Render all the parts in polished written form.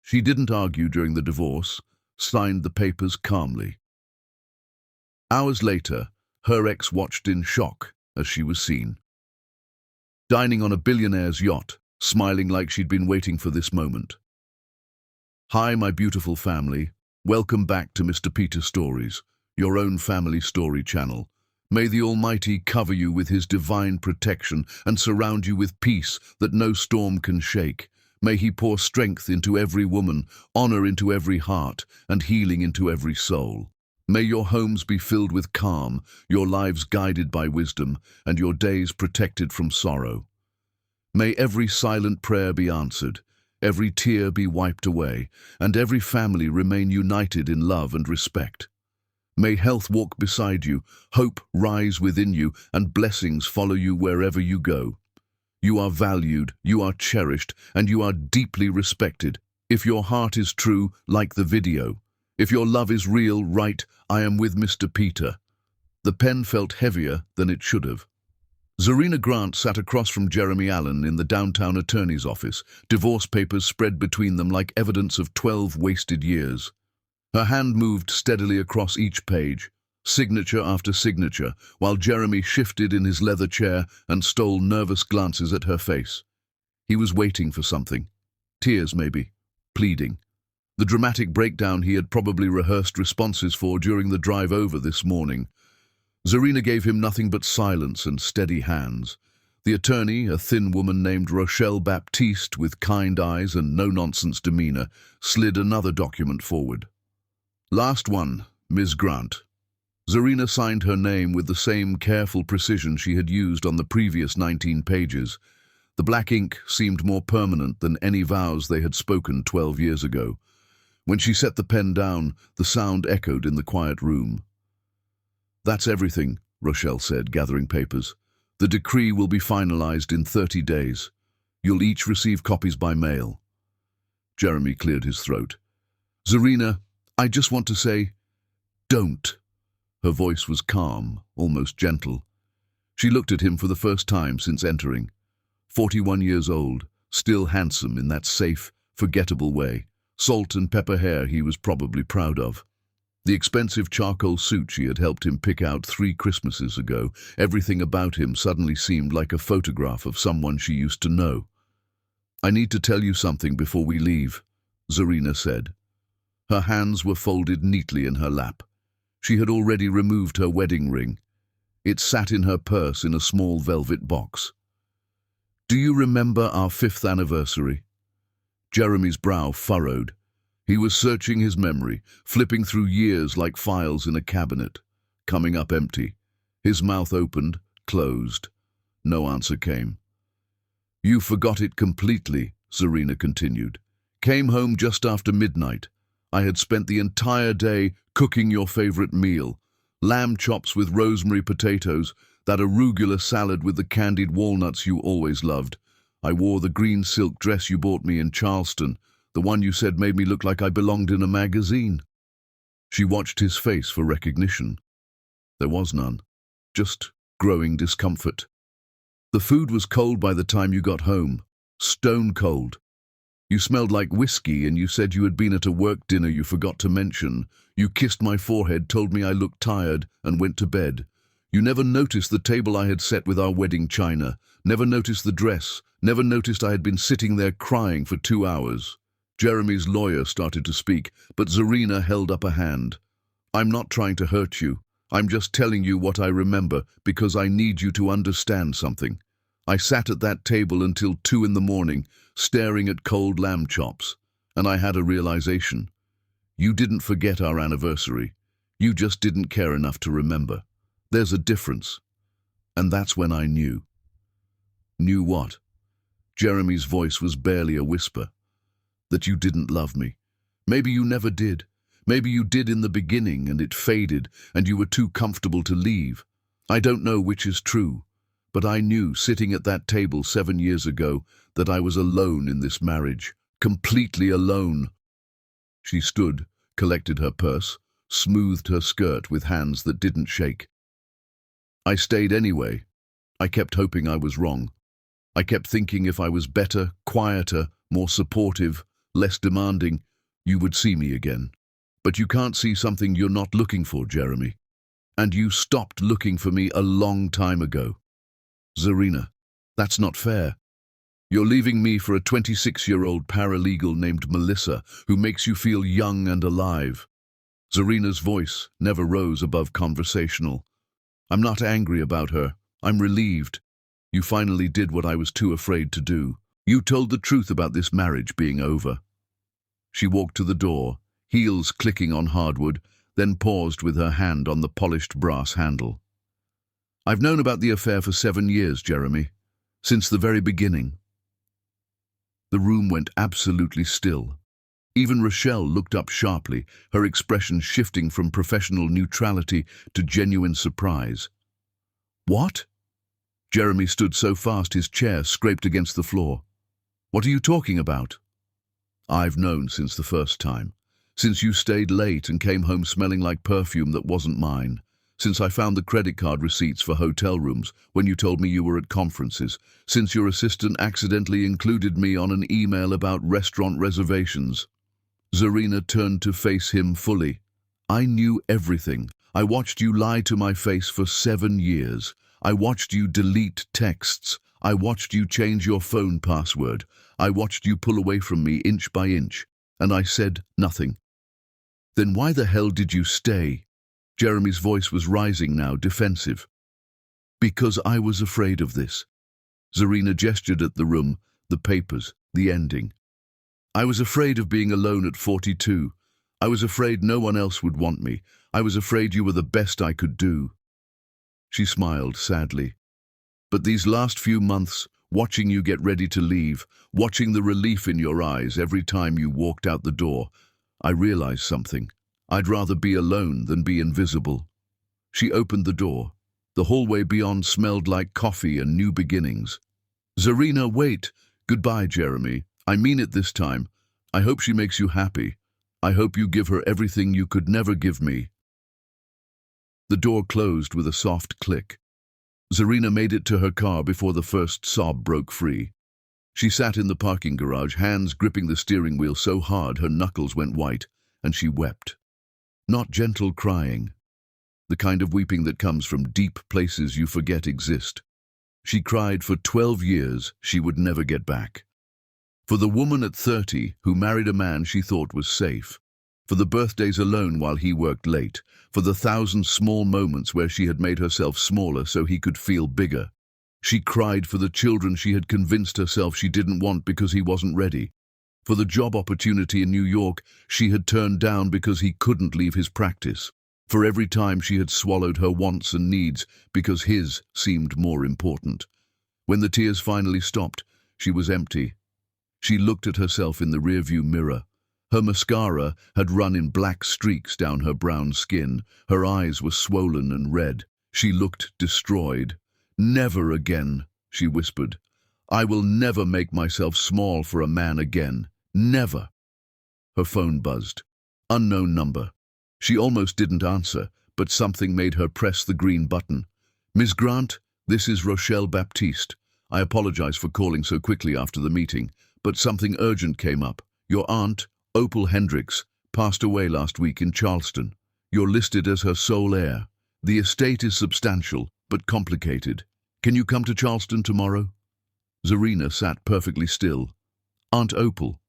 She didn't argue during the divorce, signed the papers calmly. Hours later, her ex watched in shock as she was seen, dining on a billionaire's yacht, smiling like she'd been waiting for this moment. "Hi, my beautiful family. Welcome back to Mr. Peter Stories, your own family story channel. May the Almighty cover you with His divine protection and surround you with peace that no storm can shake. May He pour strength into every woman, honor into every heart, and healing into every soul. May your homes be filled with calm, your lives guided by wisdom, and your days protected from sorrow. May every silent prayer be answered, every tear be wiped away, and every family remain united in love and respect. May health walk beside you, hope rise within you, and blessings follow you wherever you go. You are valued, you are cherished, and you are deeply respected. If your heart is true, like the video. If your love is real, write, 'I am with Mr. Peter.'" The pen felt heavier than it should have. Zarina Grant sat across from Jeremy Allen in the downtown attorney's office, divorce papers spread between them like evidence of 12 wasted years. Her hand moved steadily across each page, signature after signature, while Jeremy shifted in his leather chair and stole nervous glances at her face. He was waiting for something. Tears, maybe. Pleading. The dramatic breakdown he had probably rehearsed responses for during the drive over this morning. Zarina gave him nothing but silence and steady hands. The attorney, a thin woman named Rochelle Baptiste with kind eyes and no-nonsense demeanor, slid another document forward. "Last one, Ms. Grant." Zarina signed her name with the same careful precision she had used on the previous 19 pages. The black ink seemed more permanent than any vows they had spoken 12 years ago. When she set the pen down, the sound echoed in the quiet room. "That's everything," Rochelle said, gathering papers. "The decree will be finalized in 30 days. You'll each receive copies by mail." Jeremy cleared his throat. "Zarina, I just want to say, don't." Her voice was calm, almost gentle. She looked at him for the first time since entering. 41 years old, still handsome in that safe, forgettable way. Salt and pepper hair he was probably proud of. The expensive charcoal suit she had helped him pick out 3 Christmases ago, everything about him suddenly seemed like a photograph of someone she used to know. "I need to tell you something before we leave," Zarina said. Her hands were folded neatly in her lap. She had already removed her wedding ring. It sat in her purse in a small velvet box. "Do you remember our 5th anniversary?" Jeremy's brow furrowed. He was searching his memory, flipping through years like files in a cabinet, coming up empty. His mouth opened, closed. No answer came. "You forgot it completely," Zarina continued. "Came home just after midnight. I had spent the entire day cooking your favorite meal. Lamb chops with rosemary potatoes, that arugula salad with the candied walnuts you always loved. I wore the green silk dress you bought me in Charleston, the one you said made me look like I belonged in a magazine." She watched his face for recognition. There was none, just growing discomfort. "The food was cold by the time you got home, stone cold. You smelled like whiskey and you said you had been at a work dinner you forgot to mention. You kissed my forehead, told me I looked tired, and went to bed. You never noticed the table I had set with our wedding china, never noticed the dress, never noticed I had been sitting there crying for 2 hours. Jeremy's lawyer started to speak, but Zarina held up a hand. "I'm not trying to hurt you. I'm just telling you what I remember because I need you to understand something. I sat at that table until 2 in the morning, staring at cold lamb chops, and I had a realization. You didn't forget our anniversary. You just didn't care enough to remember. There's a difference." And that's when I knew. "Knew what?" Jeremy's voice was barely a whisper. "That you didn't love me. Maybe you never did. Maybe you did in the beginning and it faded and you were too comfortable to leave. I don't know which is true. But I knew, sitting at that table 7 years ago, that I was alone in this marriage, completely alone." She stood, collected her purse, smoothed her skirt with hands that didn't shake. "I stayed anyway. I kept hoping I was wrong. I kept thinking if I was better, quieter, more supportive, less demanding, you would see me again. But you can't see something you're not looking for, Jeremy. And you stopped looking for me a long time ago. Zarina, that's not fair. You're leaving me for a 26-year-old paralegal named Melissa who makes you feel young and alive. Zarina's voice never rose above conversational. I'm not angry about her. I'm relieved. You finally did what I was too afraid to do. You told the truth about this marriage being over. She walked to the door, heels clicking on hardwood, then paused with her hand on the polished brass handle. I've known about the affair for 7 years, Jeremy. Since the very beginning. The room went absolutely still. Even Rochelle looked up sharply, her expression shifting from professional neutrality to genuine surprise. What? Jeremy stood so fast his chair scraped against the floor. What are you talking about? I've known since the first time. Since you stayed late and came home smelling like perfume that wasn't mine. Since I found the credit card receipts for hotel rooms when you told me you were at conferences. Since your assistant accidentally included me on an email about restaurant reservations. Zarina turned to face him fully. I knew everything. I watched you lie to my face for 7 years. I watched you delete texts. I watched you change your phone password. I watched you pull away from me inch by inch. And I said nothing. Then why the hell did you stay? Jeremy's voice was rising now, defensive. Because I was afraid of this. Zarina gestured at the room, the papers, the ending. I was afraid of being alone at 42. I was afraid no one else would want me. I was afraid you were the best I could do. She smiled sadly. But these last few months, watching you get ready to leave, watching the relief in your eyes every time you walked out the door, I realized something. I'd rather be alone than be invisible. She opened the door. The hallway beyond smelled like coffee and new beginnings. Zarina, wait. Goodbye, Jeremy. I mean it this time. I hope she makes you happy. I hope you give her everything you could never give me. The door closed with a soft click. Zarina made it to her car before the first sob broke free. She sat in the parking garage, hands gripping the steering wheel so hard her knuckles went white, and she wept. Not gentle crying. The kind of weeping that comes from deep places you forget exist. She cried for 12 years she would never get back. For the woman at 30 who married a man she thought was safe. For the birthdays alone while he worked late. For the 1,000 small moments where she had made herself smaller so he could feel bigger. She cried for the children she had convinced herself she didn't want because he wasn't ready. For the job opportunity in New York she had turned down because he couldn't leave his practice. For every time she had swallowed her wants and needs because his seemed more important. When the tears finally stopped, she was empty. She looked at herself in the rearview mirror. Her mascara had run in black streaks down her brown skin. Her eyes were swollen and red. She looked destroyed. Never again, she whispered. I will never make myself small for a man again. Never. Her phone buzzed. Unknown number. She almost didn't answer, but something made her press the green button. Ms. Grant, this is Rochelle Baptiste. I apologize for calling so quickly after the meeting, but something urgent came up. Your aunt, Opal Hendricks, passed away last week in Charleston. You're listed as her sole heir. The estate is substantial, but complicated. Can you come to Charleston tomorrow? Zarina sat perfectly still. Aunt Opal.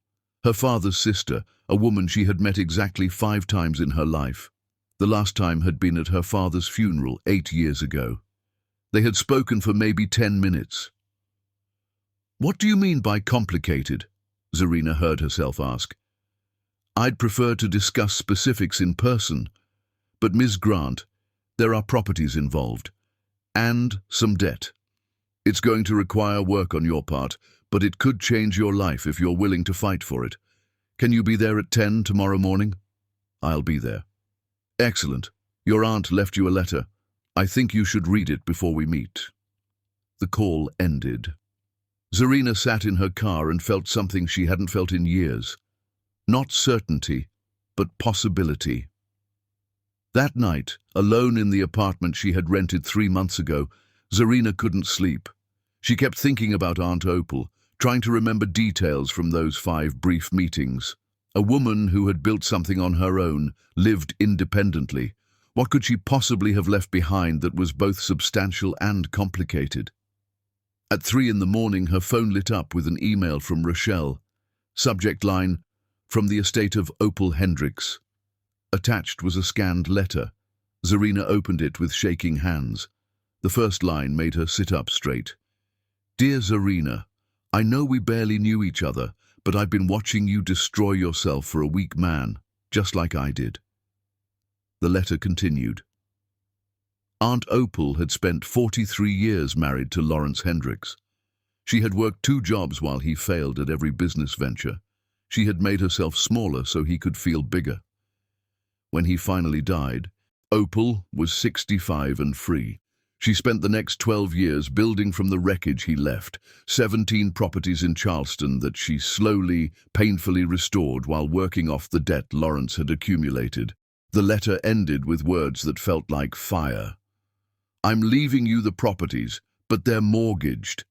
Her father's sister, a woman she had met exactly 5 times in her life. The last time had been at her father's funeral 8 years ago. They had spoken for maybe 10 minutes. What do you mean by complicated? Zarina heard herself ask. I'd prefer to discuss specifics in person, but Ms. Grant, there are properties involved, and some debt. It's going to require work on your part, but it could change your life if you're willing to fight for it. Can you be there at 10 tomorrow morning? I'll be there. Excellent. Your aunt left you a letter. I think you should read it before we meet. The call ended. Zarina sat in her car and felt something she hadn't felt in years. Not certainty, but possibility. That night, alone in the apartment she had rented 3 months ago, Zarina couldn't sleep. She kept thinking about Aunt Opal, trying to remember details from those 5 brief meetings. A woman who had built something on her own, lived independently. What could she possibly have left behind that was both substantial and complicated? At 3 in the morning, her phone lit up with an email from Rochelle. Subject line, "From the estate of Opal Hendricks." Attached was a scanned letter. Zarina opened it with shaking hands. The first line made her sit up straight. "Dear Zarina, I know we barely knew each other, but I've been watching you destroy yourself for a weak man, just like I did." The letter continued. Aunt Opal had spent 43 years married to Lawrence Hendricks. She had worked 2 jobs while he failed at every business venture. She had made herself smaller so he could feel bigger. When he finally died, Opal was 65 and free. She spent the next 12 years building from the wreckage he left, 17 properties in Charleston that she slowly, painfully restored while working off the debt Lawrence had accumulated. The letter ended with words that felt like fire. "I'm leaving you the properties, but they're mortgaged.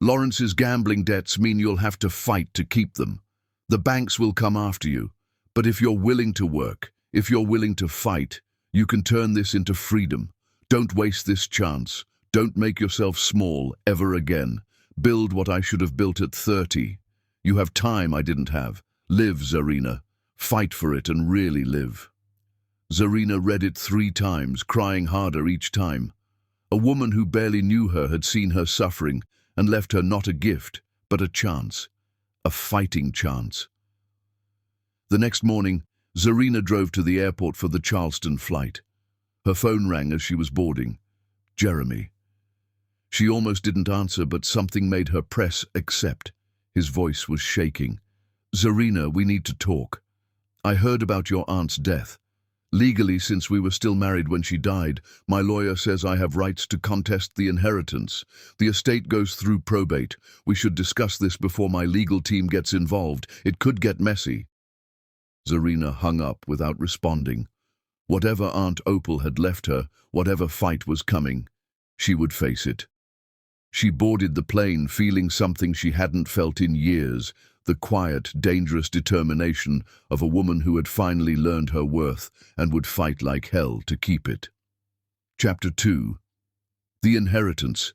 Lawrence's gambling debts mean you'll have to fight to keep them. The banks will come after you, but if you're willing to work, if you're willing to fight, you can turn this into freedom. Don't waste this chance. Don't make yourself small ever again. Build what I should have built at 30. You have time I didn't have. Live, Zarina. Fight for it and really live." Zarina read it 3 times, crying harder each time. A woman who barely knew her had seen her suffering and left her not a gift, but a chance. A fighting chance. The next morning, Zarina drove to the airport for the Charleston flight. Her phone rang as she was boarding. Jeremy. She almost didn't answer, but something made her press accept. His voice was shaking. "Zarina, we need to talk. I heard about your aunt's death. Legally, since we were still married when she died, my lawyer says I have rights to contest the inheritance. The estate goes through probate. We should discuss this before my legal team gets involved. It could get messy." Zarina hung up without responding. Whatever Aunt Opal had left her, whatever fight was coming, she would face it. She boarded the plane feeling something she hadn't felt in years, the quiet, dangerous determination of a woman who had finally learned her worth and would fight like hell to keep it. Chapter 2. The Inheritance.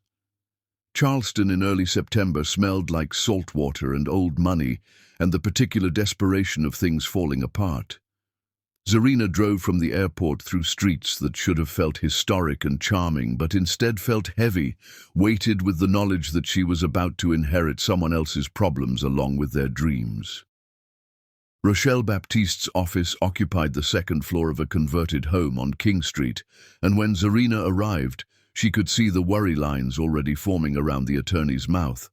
Charleston in early September smelled like salt water and old money, and the particular desperation of things falling apart. Zarina drove from the airport through streets that should have felt historic and charming, but instead felt heavy, weighted with the knowledge that she was about to inherit someone else's problems along with their dreams. Rochelle Baptiste's office occupied the 2nd floor of a converted home on King Street, and when Zarina arrived, she could see the worry lines already forming around the attorney's mouth.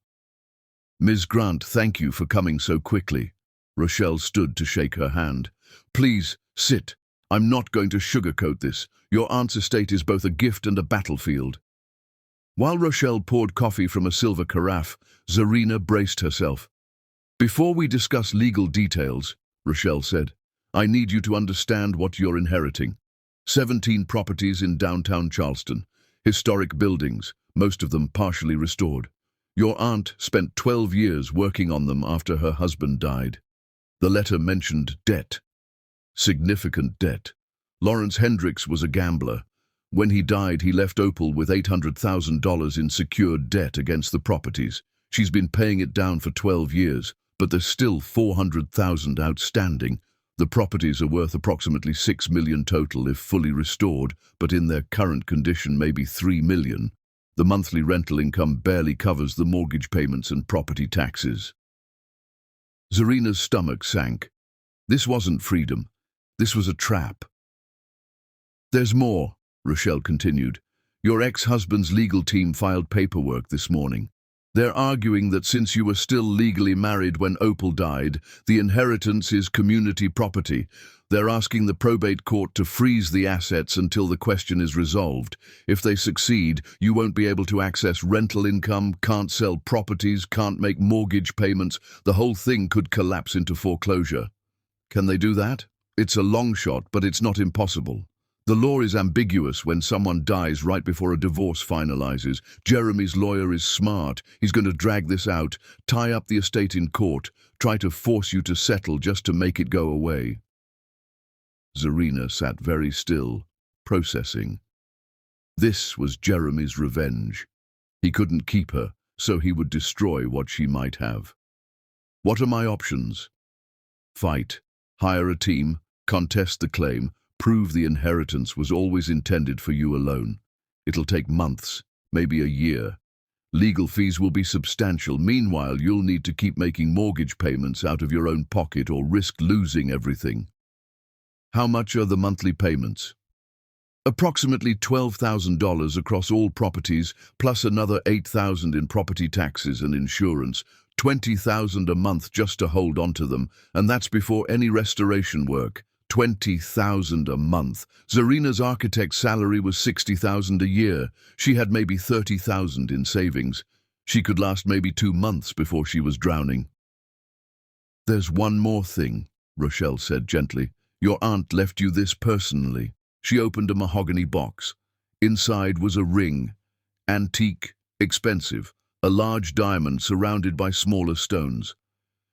"Ms. Grant, thank you for coming so quickly." Rochelle stood to shake her hand. "Please, sit. I'm not going to sugarcoat this. Your aunt's estate is both a gift and a battlefield." While Rochelle poured coffee from a silver carafe, Zarina braced herself. "Before we discuss legal details," Rochelle said, "I need you to understand what you're inheriting. 17 properties in downtown Charleston, historic buildings, most of them partially restored. Your aunt spent 12 years working on them after her husband died. The letter mentioned debt. Significant debt. Lawrence Hendricks was a gambler. When he died, he left Opal with $800,000 in secured debt against the properties. She's been paying it down for 12 years, but there's still $400,000 outstanding. The properties are worth approximately $6 million total if fully restored, but in their current condition maybe $3 million. The monthly rental income barely covers the mortgage payments and property taxes." Zarina's stomach sank. This wasn't freedom. This was a trap. "There's more," Rochelle continued. "Your ex-husband's legal team filed paperwork this morning. They're arguing that since you were still legally married when Opal died, the inheritance is community property. They're asking the probate court to freeze the assets until the question is resolved. If they succeed, you won't be able to access rental income, can't sell properties, can't make mortgage payments. The whole thing could collapse into foreclosure." "Can they do that?" "It's a long shot, but it's not impossible. The law is ambiguous when someone dies right before a divorce finalizes. Jeremy's lawyer is smart. He's going to drag this out, tie up the estate in court, try to force you to settle just to make it go away. Zarina sat very still, processing. This was Jeremy's revenge. He couldn't keep her, so he would destroy what she might have. What are my options? Fight, hire a team, contest the claim, prove the inheritance was always intended for you alone. It'll take months, maybe a year. Legal fees will be substantial. Meanwhile, you'll need to keep making mortgage payments out of your own pocket or risk losing everything. How much are the monthly payments? Approximately $12,000 across all properties, plus another $8,000 in property taxes and insurance, $20,000 a month just to hold on to them, and that's before any restoration work. $20,000 a month. Zarina's architect's salary was $60,000 a year. She had maybe $30,000 in savings. She could last maybe 2 months before she was drowning. There's one more thing, Rochelle said gently. Your aunt left you this personally. She opened a mahogany box. Inside was a ring. Antique, expensive, a large diamond surrounded by smaller stones.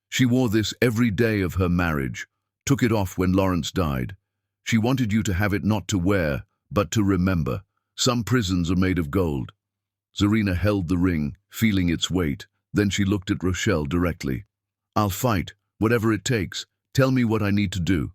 She wore this every day of her marriage, took it off when Lawrence died. She wanted you to have it not to wear, but to remember. Some prisons are made of gold. Zarina held the ring, feeling its weight. Then she looked at Rochelle directly. I'll fight, whatever it takes. Tell me what I need to do.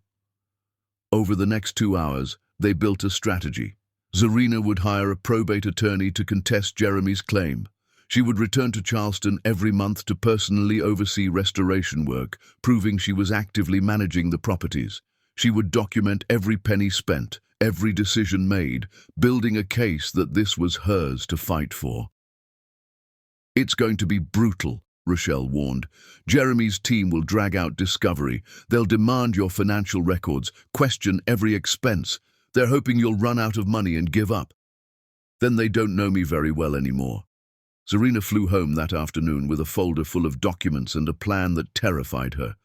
Over the next 2 hours, they built a strategy. Zarina would hire a probate attorney to contest Jeremy's claim. She would return to Charleston every month to personally oversee restoration work, proving she was actively managing the properties. She would document every penny spent, every decision made, building a case that this was hers to fight for. It's going to be brutal, Rochelle warned. Jeremy's team will drag out discovery. They'll demand your financial records, question every expense. They're hoping you'll run out of money and give up. Then they don't know me very well anymore. Zarina flew home that afternoon with a folder full of documents and a plan that terrified her.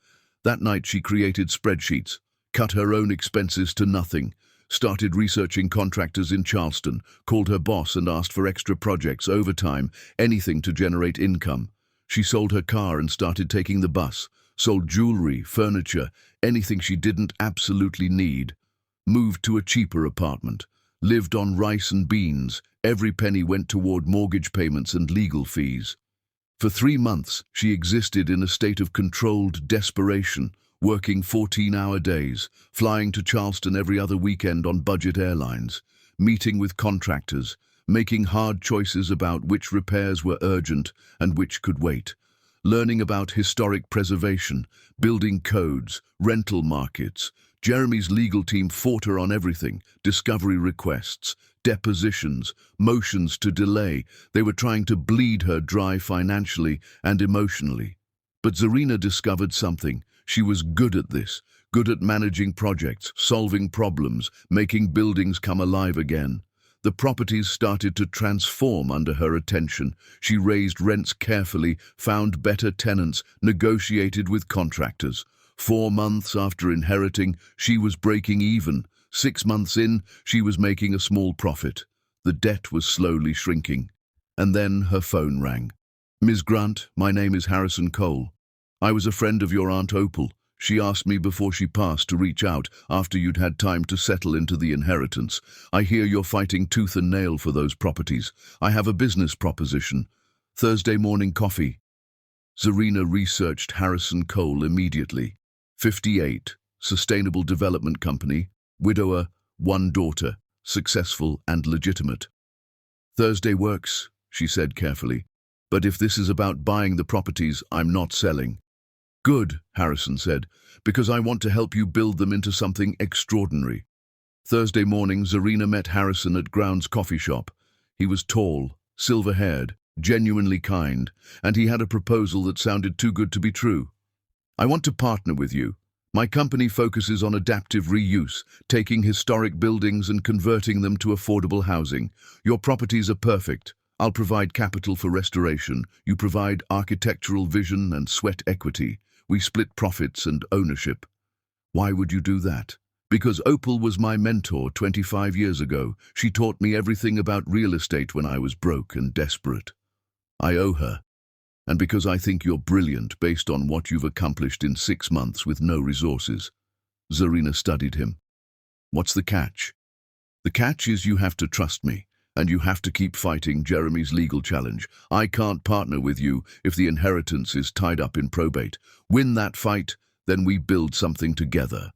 That night she created spreadsheets, cut her own expenses to nothing, started researching contractors in Charleston, called her boss and asked for extra projects, overtime, anything to generate income. She sold her car and started taking the bus, sold jewelry, furniture, anything she didn't absolutely need. Moved to a cheaper apartment, lived on rice and beans. Every penny went toward mortgage payments and legal fees. For 3 months, she existed in a state of controlled desperation, working 14-hour days, flying to Charleston every other weekend on budget airlines, meeting with contractors, making hard choices about which repairs were urgent and which could wait, learning about historic preservation, building codes, rental markets. Jeremy's legal team fought her on everything: discovery requests, depositions, motions to delay. They were trying to bleed her dry financially and emotionally. But Zarina discovered something. She was good at this, good at managing projects, solving problems, making buildings come alive again. The properties started to transform under her attention. She raised rents carefully, found better tenants, negotiated with contractors. 4 months after inheriting, she was breaking even. 6 months in, she was making a small profit. The debt was slowly shrinking. And then her phone rang. Ms. Grant, my name is Harrison Cole. I was a friend of your Aunt Opal. She asked me before she passed to reach out after you'd had time to settle into the inheritance. I hear you're fighting tooth and nail for those properties. I have a business proposition. Thursday morning coffee. Zarina researched Harrison Cole immediately. 58, Sustainable Development Company, widower, 1 daughter, successful and legitimate. Thursday works, she said carefully. But if this is about buying the properties, I'm not selling. Good, Harrison said, because I want to help you build them into something extraordinary. Thursday morning, Zarina met Harrison at Ground's coffee shop. He was tall, silver-haired, genuinely kind, and he had a proposal that sounded too good to be true. I want to partner with you. My company focuses on adaptive reuse, taking historic buildings and converting them to affordable housing. Your properties are perfect. I'll provide capital for restoration. You provide architectural vision and sweat equity. We split profits and ownership. Why would you do that? Because Opal was my mentor 25 years ago. She taught me everything about real estate when I was broke and desperate. I owe her. And because I think you're brilliant based on what you've accomplished in 6 months with no resources. Zarina studied him. What's the catch? The catch is you have to trust me, and you have to keep fighting Jeremy's legal challenge. I can't partner with you if the inheritance is tied up in probate. Win that fight, then we build something together.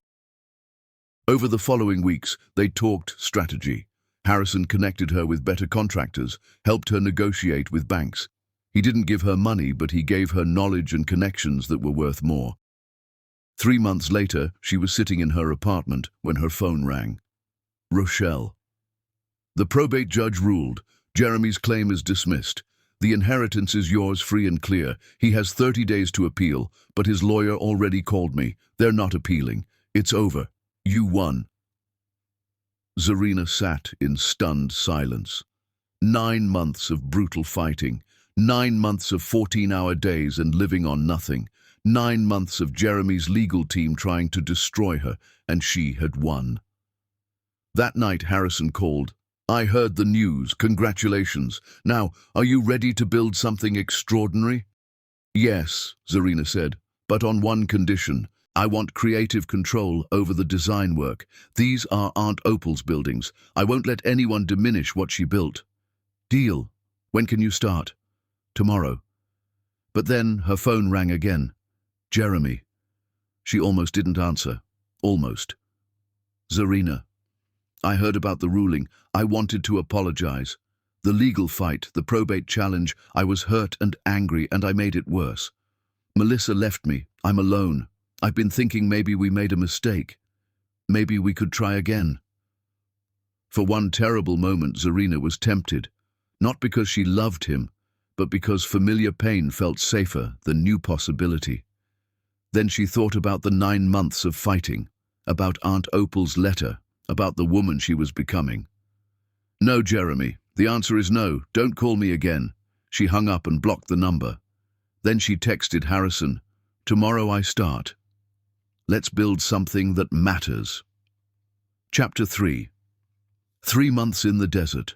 Over the following weeks, they talked strategy. Harrison connected her with better contractors, helped her negotiate with banks. He didn't give her money, but he gave her knowledge and connections that were worth more. 3 months later, she was sitting in her apartment when her phone rang. Rochelle. The probate judge ruled. Jeremy's claim is dismissed. The inheritance is yours free and clear. He has 30 days to appeal, but his lawyer already called me. They're not appealing. It's over. You won. Zarina sat in stunned silence. 9 months of brutal fighting. 9 months of 14-hour days and living on nothing. 9 months of Jeremy's legal team trying to destroy her, and she had won. That night, Harrison called. I heard the news. Congratulations. Now, are you ready to build something extraordinary? Yes, Zarina said, but on one condition. I want creative control over the design work. These are Aunt Opal's buildings. I won't let anyone diminish what she built. Deal. When can you start? Tomorrow. But then her phone rang again. Jeremy. She almost didn't answer. Almost. Zarina. I heard about the ruling. I wanted to apologize. The legal fight, the probate challenge, I was hurt and angry, and I made it worse. Melissa left me. I'm alone. I've been thinking maybe we made a mistake. Maybe we could try again. For one terrible moment, Zarina was tempted. Not because she loved him, but because familiar pain felt safer than new possibility. Then she thought about the 9 months of fighting, about Aunt Opal's letter, about the woman she was becoming. No, Jeremy. The answer is no. Don't call me again. She hung up and blocked the number. Then she texted Harrison, Tomorrow I start. Let's build something that matters. Chapter 3. 3 months in the desert.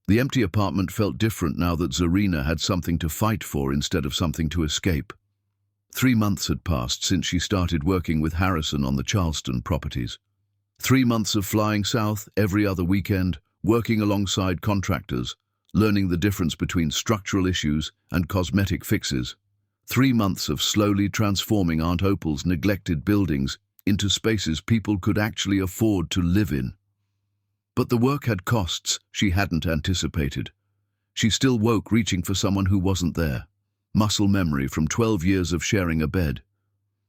The empty apartment felt different now that Zarina had something to fight for instead of something to escape. 3 months had passed since she started working with Harrison on the Charleston properties. 3 months of flying south every other weekend, working alongside contractors, learning the difference between structural issues and cosmetic fixes. 3 months of slowly transforming Aunt Opal's neglected buildings into spaces people could actually afford to live in. But the work had costs she hadn't anticipated. She still woke reaching for someone who wasn't there. Muscle memory from 12 years of sharing a bed.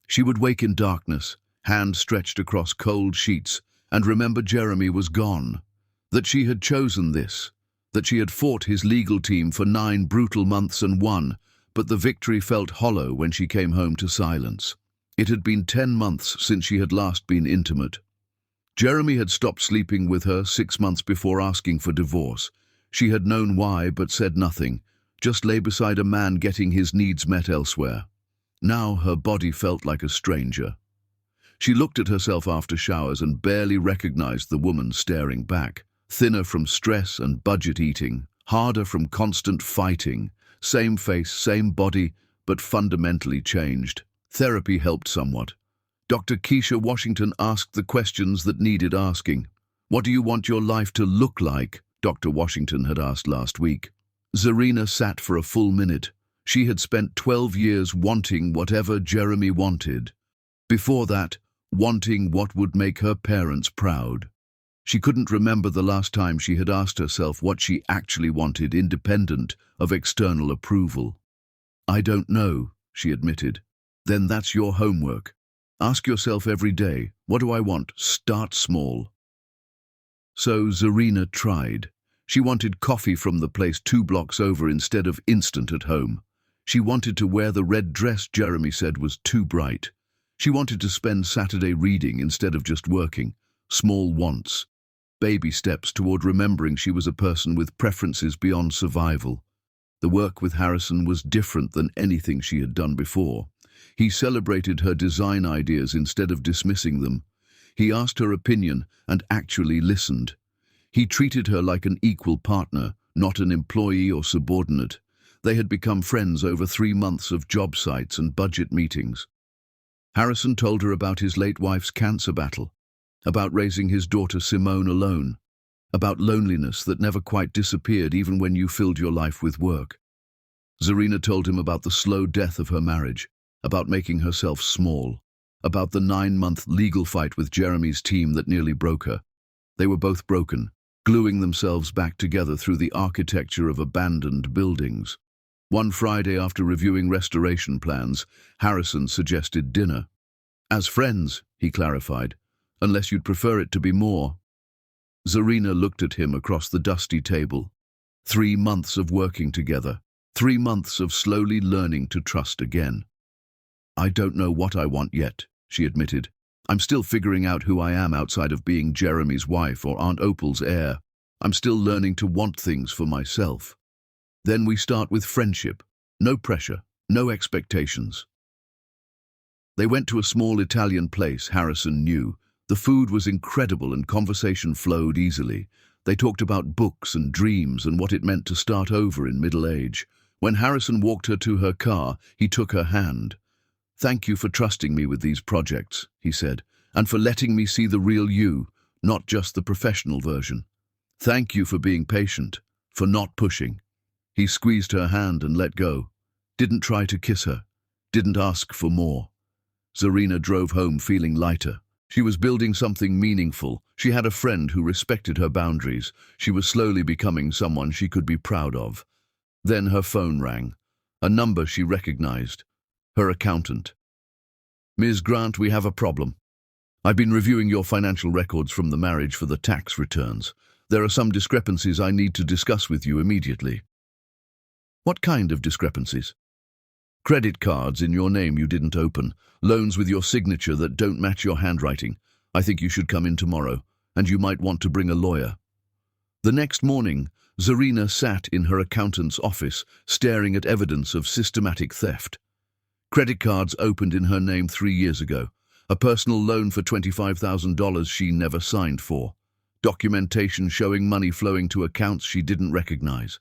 She would wake in darkness, hand stretched across cold sheets, and remember Jeremy was gone. That she had chosen this. That she had fought his legal team for 9 brutal months and won, but the victory felt hollow when she came home to silence. It had been 10 months since she had last been intimate. Jeremy had stopped sleeping with her 6 months before asking for divorce. She had known why, but said nothing, just lay beside a man getting his needs met elsewhere. Now her body felt like a stranger. She looked at herself after showers and barely recognized the woman staring back. Thinner from stress and budget eating, harder from constant fighting, same face, same body, but fundamentally changed. Therapy helped somewhat. Dr. Keisha Washington asked the questions that needed asking. What do you want your life to look like? Dr. Washington had asked last week. Zarina sat for a full minute. She had spent 12 years wanting whatever Jeremy wanted. Before that, wanting what would make her parents proud. She couldn't remember the last time she had asked herself what she actually wanted, independent of external approval. I don't know, she admitted. Then that's your homework. Ask yourself every day, what do I want? Start small. So Zarina tried. She wanted coffee from the place 2 blocks over instead of instant at home. She wanted to wear the red dress Jeremy said was too bright. She wanted to spend Saturday reading instead of just working. Small wants. Baby steps toward remembering she was a person with preferences beyond survival. The work with Harrison was different than anything she had done before. He celebrated her design ideas instead of dismissing them. He asked her opinion and actually listened. He treated her like an equal partner, not an employee or subordinate. They had become friends over 3 months of job sites and budget meetings. Harrison told her about his late wife's cancer battle, about raising his daughter Simone alone, about loneliness that never quite disappeared even when you filled your life with work. Zarina told him about the slow death of her marriage, about making herself small, about the 9-month legal fight with Jeremy's team that nearly broke her. They were both broken, gluing themselves back together through the architecture of abandoned buildings. One Friday, after reviewing restoration plans, Harrison suggested dinner. "As friends," he clarified, "unless you'd prefer it to be more." Zarina looked at him across the dusty table. 3 months of working together, 3 months of slowly learning to trust again. "I don't know what I want yet," she admitted. "I'm still figuring out who I am outside of being Jeremy's wife or Aunt Opal's heir. I'm still learning to want things for myself." Then we start with friendship. No pressure, no expectations. They went to a small Italian place Harrison knew. The food was incredible and conversation flowed easily. They talked about books and dreams and what it meant to start over in middle age. When Harrison walked her to her car, he took her hand. "Thank you for trusting me with these projects," he said, "and for letting me see the real you, not just the professional version. Thank you for being patient, for not pushing." He squeezed her hand and let go. Didn't try to kiss her. Didn't ask for more. Zarina drove home feeling lighter. She was building something meaningful. She had a friend who respected her boundaries. She was slowly becoming someone she could be proud of. Then her phone rang. A number she recognized. Her accountant. "Ms. Grant, we have a problem. I've been reviewing your financial records from the marriage for the tax returns. There are some discrepancies I need to discuss with you immediately." "What kind of discrepancies?" "Credit cards in your name you didn't open, loans with your signature that don't match your handwriting. I think you should come in tomorrow, and you might want to bring a lawyer." The next morning, Zarina sat in her accountant's office, staring at evidence of systematic theft. Credit cards opened in her name 3 years ago, a personal loan for $25,000 she never signed for, documentation showing money flowing to accounts she didn't recognize.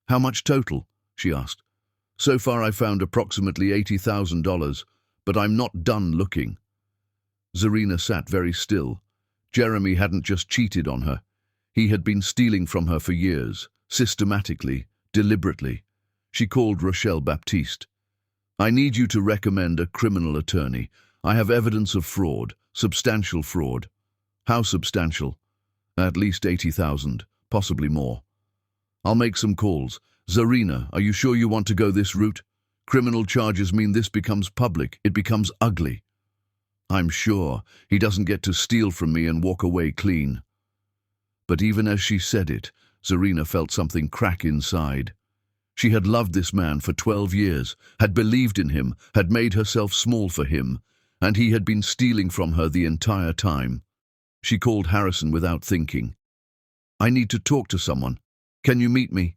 "How much total?" she asked. "So far I found approximately $80,000, but I'm not done looking." Zarina sat very still. Jeremy hadn't just cheated on her. He had been stealing from her for years, systematically, deliberately. She called Rochelle Baptiste. "I need you to recommend a criminal attorney. I have evidence of fraud, substantial fraud." "How substantial?" "At least 80,000, possibly more." "I'll make some calls. Zarina, are you sure you want to go this route? Criminal charges mean this becomes public. It becomes ugly." "I'm sure. He doesn't get to steal from me and walk away clean." But even as she said it, Zarina felt something crack inside. She had loved this man for 12 years, had believed in him, had made herself small for him, and he had been stealing from her the entire time. She called Harrison without thinking. "I need to talk to someone. Can you meet me?"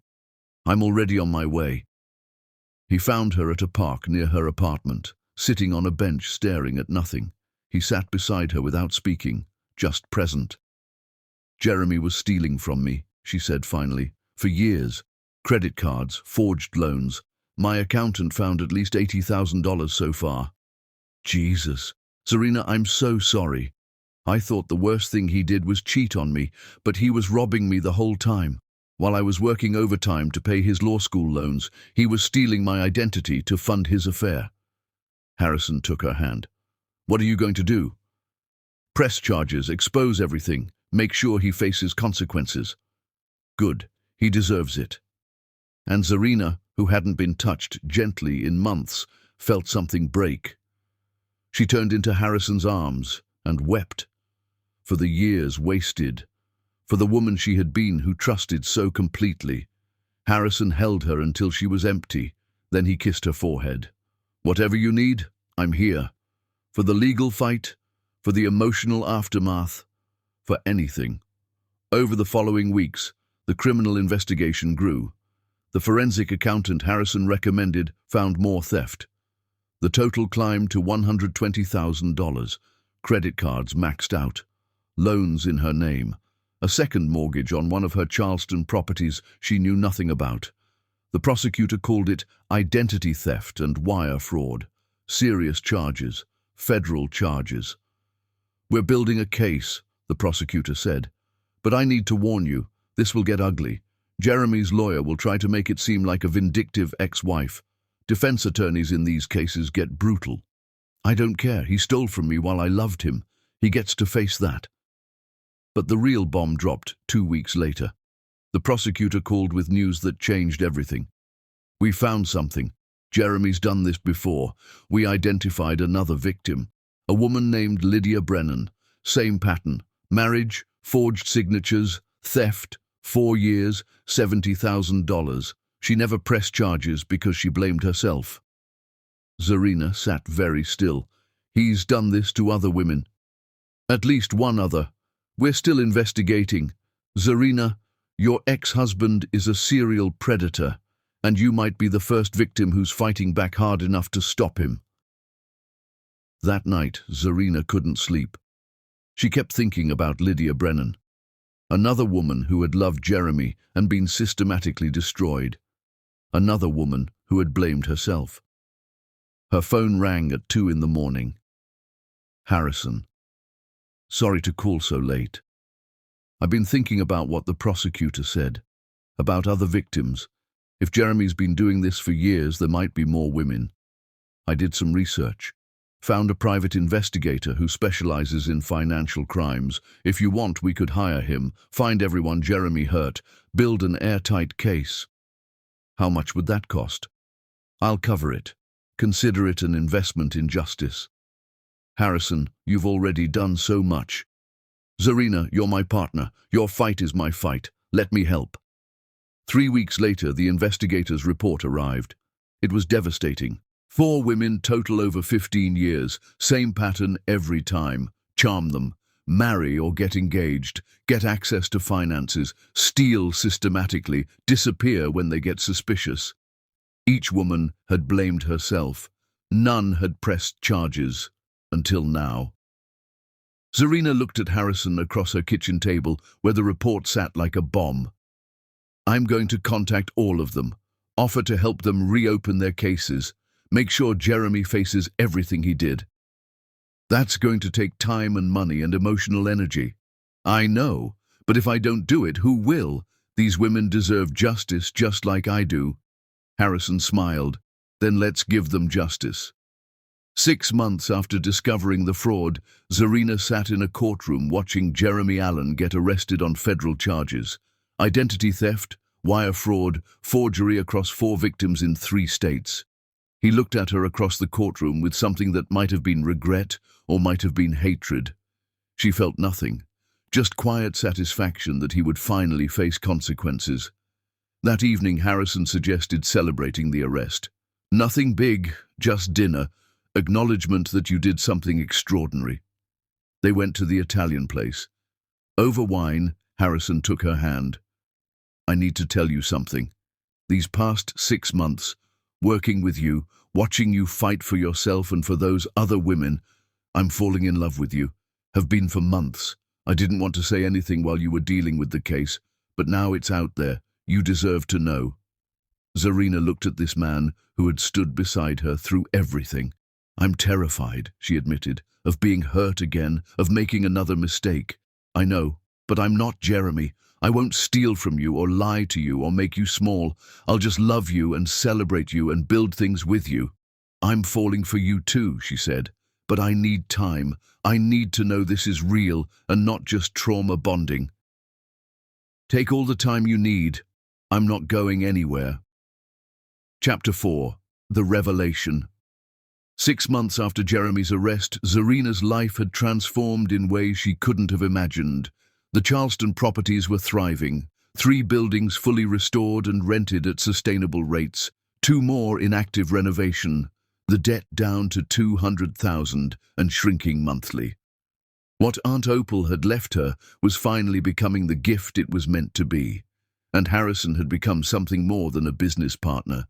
"I'm already on my way." He found her at a park near her apartment, sitting on a bench staring at nothing. He sat beside her without speaking, just present. "Jeremy was stealing from me," she said finally, "for years. Credit cards, forged loans. My accountant found at least $80,000 so far." "Jesus. Zarina, I'm so sorry. I thought the worst thing he did was cheat on me, but he was robbing me the whole time. While I was working overtime to pay his law school loans, he was stealing my identity to fund his affair." Harrison took her hand. "What are you going to do?" "Press charges, expose everything, make sure he faces consequences." "Good. He deserves it." And Zarina, who hadn't been touched gently in months, felt something break. She turned into Harrison's arms and wept. For the years wasted. For the woman she had been who trusted so completely. Harrison held her until she was empty. Then he kissed her forehead. "Whatever you need, I'm here. For the legal fight, for the emotional aftermath, for anything." Over the following weeks, the criminal investigation grew. The forensic accountant Harrison recommended found more theft. The total climbed to $120,000. credit cards maxed out, loans in her name, a second mortgage on one of her Charleston properties she knew nothing about. The prosecutor called it identity theft and wire fraud, serious charges, federal charges. "We're building a case," the prosecutor said, "but I need to warn you, this will get ugly. Jeremy's lawyer will try to make it seem like a vindictive ex-wife. Defense attorneys in these cases get brutal. I don't care, he stole from me while I loved him. He gets to face that." But the real bomb dropped 2 weeks later. The prosecutor called with news that changed everything. "We found something. Jeremy's done this before. We identified another victim, a woman named Lydia Brennan. Same pattern. Marriage, forged signatures, theft, 4 years, $70,000. She never pressed charges because she blamed herself." Zarina sat very still. "He's done this to other women." "At least one other. We're still investigating. Zarina, your ex-husband is a serial predator, and you might be the first victim who's fighting back hard enough to stop him." That night, Zarina couldn't sleep. She kept thinking about Lydia Brennan, another woman who had loved Jeremy and been systematically destroyed. Another woman who had blamed herself. Her phone rang at 2 in the morning. "Harrison. Sorry to call so late. I've been thinking about what the prosecutor said, about other victims. If Jeremy's been doing this for years, there might be more women. I did some research. Found a private investigator who specializes in financial crimes. If you want, we could hire him, find everyone Jeremy hurt, build an airtight case." "How much would that cost?" "I'll cover it. Consider it an investment in justice." "Harrison, you've already done so much." "Zarina, you're my partner. Your fight is my fight. Let me help." 3 weeks later, the investigator's report arrived. It was devastating. 4 women, total over 15 years. Same pattern every time. Charm them. Marry or get engaged. Get access to finances. Steal systematically. Disappear when they get suspicious. Each woman had blamed herself. None had pressed charges. Until now. Zarina looked at Harrison across her kitchen table, where the report sat like a bomb. "I'm going to contact all of them. Offer to help them reopen their cases. Make sure Jeremy faces everything he did. That's going to take time and money and emotional energy. I know, but if I don't do it, who will? These women deserve justice just like I do." Harrison smiled. "Then let's give them justice." 6 months after discovering the fraud, Zarina sat in a courtroom watching Jeremy Allen get arrested on federal charges. Identity theft, wire fraud, forgery across 4 victims in 3 states. He looked at her across the courtroom with something that might have been regret or might have been hatred. She felt nothing, just quiet satisfaction that he would finally face consequences. That evening, Harrison suggested celebrating the arrest. "Nothing big, just dinner. Acknowledgement that you did something extraordinary." They went to the Italian place. Over wine, Harrison took her hand. "I need to tell you something. These past 6 months, working with you, watching you fight for yourself and for those other women, I'm falling in love with you. Have been for months. I didn't want to say anything while you were dealing with the case, but now it's out there. You deserve to know." Zarina looked at this man who had stood beside her through everything. "I'm terrified," she admitted, "of being hurt again, of making another mistake. I know, but I'm not Jeremy. I won't steal from you or lie to you or make you small. I'll just love you and celebrate you and build things with you." "I'm falling for you too," she said, "but I need time. I need to know this is real and not just trauma bonding." "Take all the time you need. I'm not going anywhere." Chapter 4. The Revelation. 6 months after Jeremy's arrest, Zarina's life had transformed in ways she couldn't have imagined. The Charleston properties were thriving. 3 buildings fully restored and rented at sustainable rates. 2 more in active renovation. The debt down to $200,000 and shrinking monthly. What Aunt Opal had left her was finally becoming the gift it was meant to be. And Harrison had become something more than a business partner.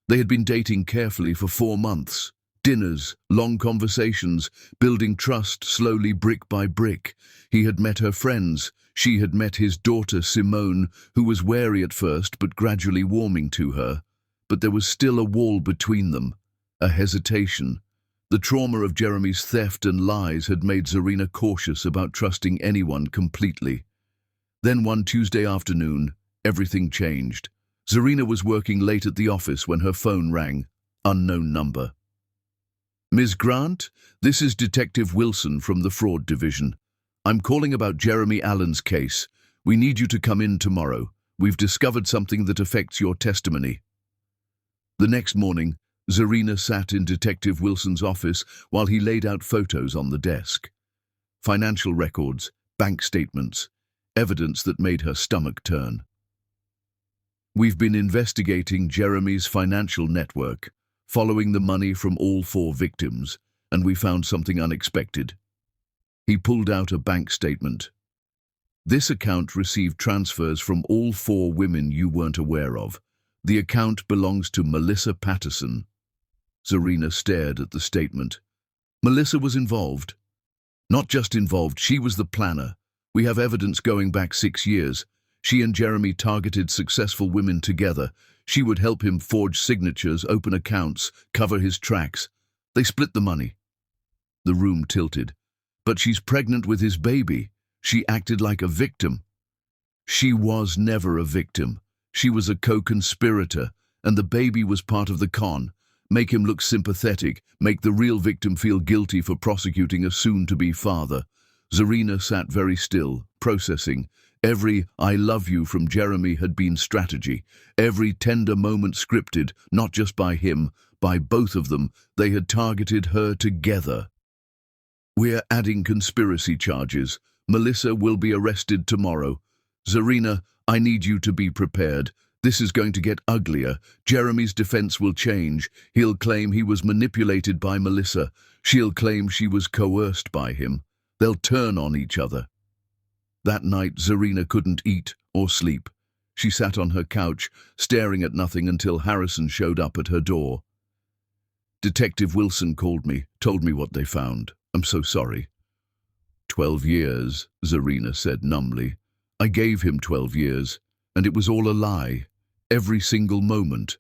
They had been dating carefully for 4 months. Dinners, long conversations, building trust slowly brick by brick. He had met her friends. She had met his daughter Simone, who was wary at first but gradually warming to her. But there was still a wall between them, a hesitation. The trauma of Jeremy's theft and lies had made Zarina cautious about trusting anyone completely. Then one Tuesday afternoon, everything changed. Zarina was working late at the office when her phone rang. Unknown number. "Ms. Grant, this is Detective Wilson from the Fraud Division. I'm calling about Jeremy Allen's case. We need you to come in tomorrow. We've discovered something that affects your testimony." The next morning, Zarina sat in Detective Wilson's office while he laid out photos on the desk. Financial records, bank statements, evidence that made her stomach turn. "We've been investigating Jeremy's financial network, following the money from all 4 victims, and we found something unexpected." He pulled out a bank statement. "This account received transfers from all 4 women you weren't aware of. The account belongs to Melissa Patterson." Zarina stared at the statement. Melissa was involved. Not just involved, she was the planner. We have evidence going back 6 years. She and Jeremy targeted successful women together. She would help him forge signatures, open accounts, cover his tracks. They split the money. The room tilted. "But she's pregnant with his baby. She acted like a victim." "She was never a victim. She was a co-conspirator, and the baby was part of the con. Make him look sympathetic, make the real victim feel guilty for prosecuting a soon-to-be father." Zarina sat very still, processing. Every "I love you" from Jeremy had been strategy. Every tender moment scripted, not just by him, by both of them. They had targeted her together. "We're adding conspiracy charges. Melissa will be arrested tomorrow. Zarina, I need you to be prepared. This is going to get uglier. Jeremy's defense will change. He'll claim he was manipulated by Melissa. She'll claim she was coerced by him. They'll turn on each other." That night, Zarina couldn't eat or sleep. She sat on her couch, staring at nothing until Harrison showed up at her door. "Detective Wilson called me, told me what they found. I'm so sorry." 12 years, Zarina said numbly. "I gave him 12 years, and it was all a lie. Every single moment."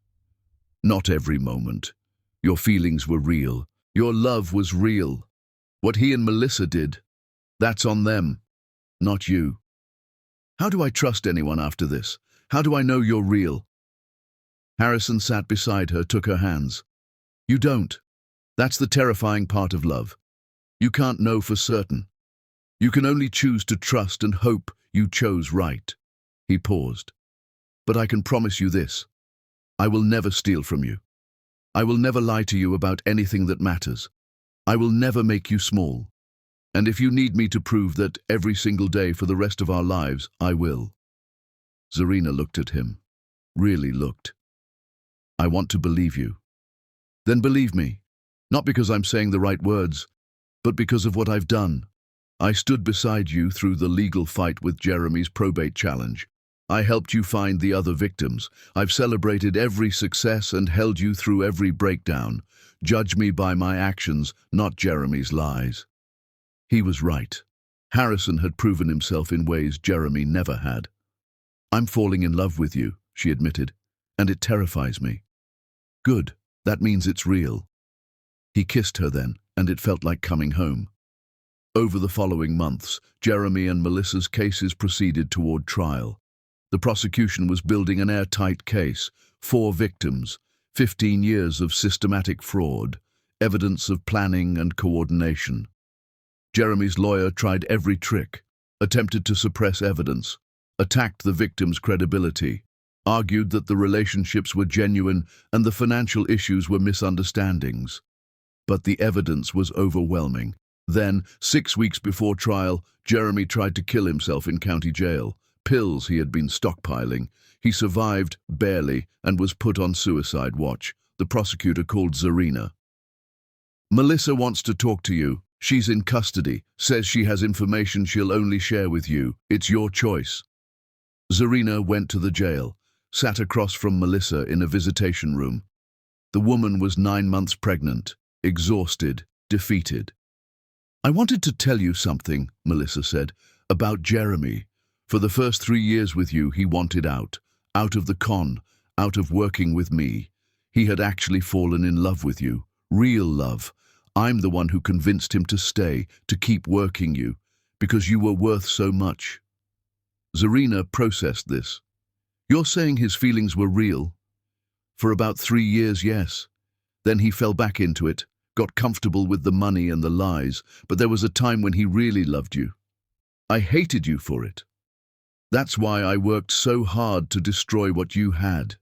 "Not every moment. Your feelings were real. Your love was real. What he and Melissa did, that's on them, not you. How do I trust anyone after this? How do I know you're real?" Harrison sat beside her, took her hands. "You don't. That's the terrifying part of love. You can't know for certain. You can only choose to trust and hope you chose right." He paused. "But I can promise you this. I will never steal from you. I will never lie to you about anything that matters. I will never make you small. And if you need me to prove that every single day for the rest of our lives, I will." Zarina looked at him. Really looked. "I want to believe you." "Then believe me. Not because I'm saying the right words, but because of what I've done. I stood beside you through the legal fight with Jeremy's probate challenge. I helped you find the other victims. I've celebrated every success and held you through every breakdown. Judge me by my actions, not Jeremy's lies." He was right. Harrison had proven himself in ways Jeremy never had. "I'm falling in love with you," she admitted, "and it terrifies me." "Good. That means it's real." He kissed her then, and it felt like coming home. Over the following months, Jeremy and Melissa's cases proceeded toward trial. The prosecution was building an airtight case. 4 victims, 15 years of systematic fraud, evidence of planning and coordination. Jeremy's lawyer tried every trick, attempted to suppress evidence, attacked the victims' credibility, argued that the relationships were genuine and the financial issues were misunderstandings. But the evidence was overwhelming. Then, 6 weeks before trial, Jeremy tried to kill himself in county jail. Pills he had been stockpiling. He survived, barely, and was put on suicide watch. The prosecutor called Zarina. "Melissa wants to talk to you. She's in custody, says she has information she'll only share with you. It's your choice." Zarina went to the jail, sat across from Melissa in a visitation room. The woman was 9 months pregnant. exhausted, defeated. "I wanted to tell you something," Melissa said, "about Jeremy. For the first 3 years with you, he wanted out of the con, out of working with me. He had actually fallen in love with you, real love. I'm the one who convinced him to stay, to keep working you, because you were worth so much." Zarina processed this. "You're saying his feelings were real?" "For about 3 years, yes. Then he fell back into it, got comfortable with the money and the lies, but there was a time when he really loved you. I hated you for it. That's why I worked so hard to destroy what you had."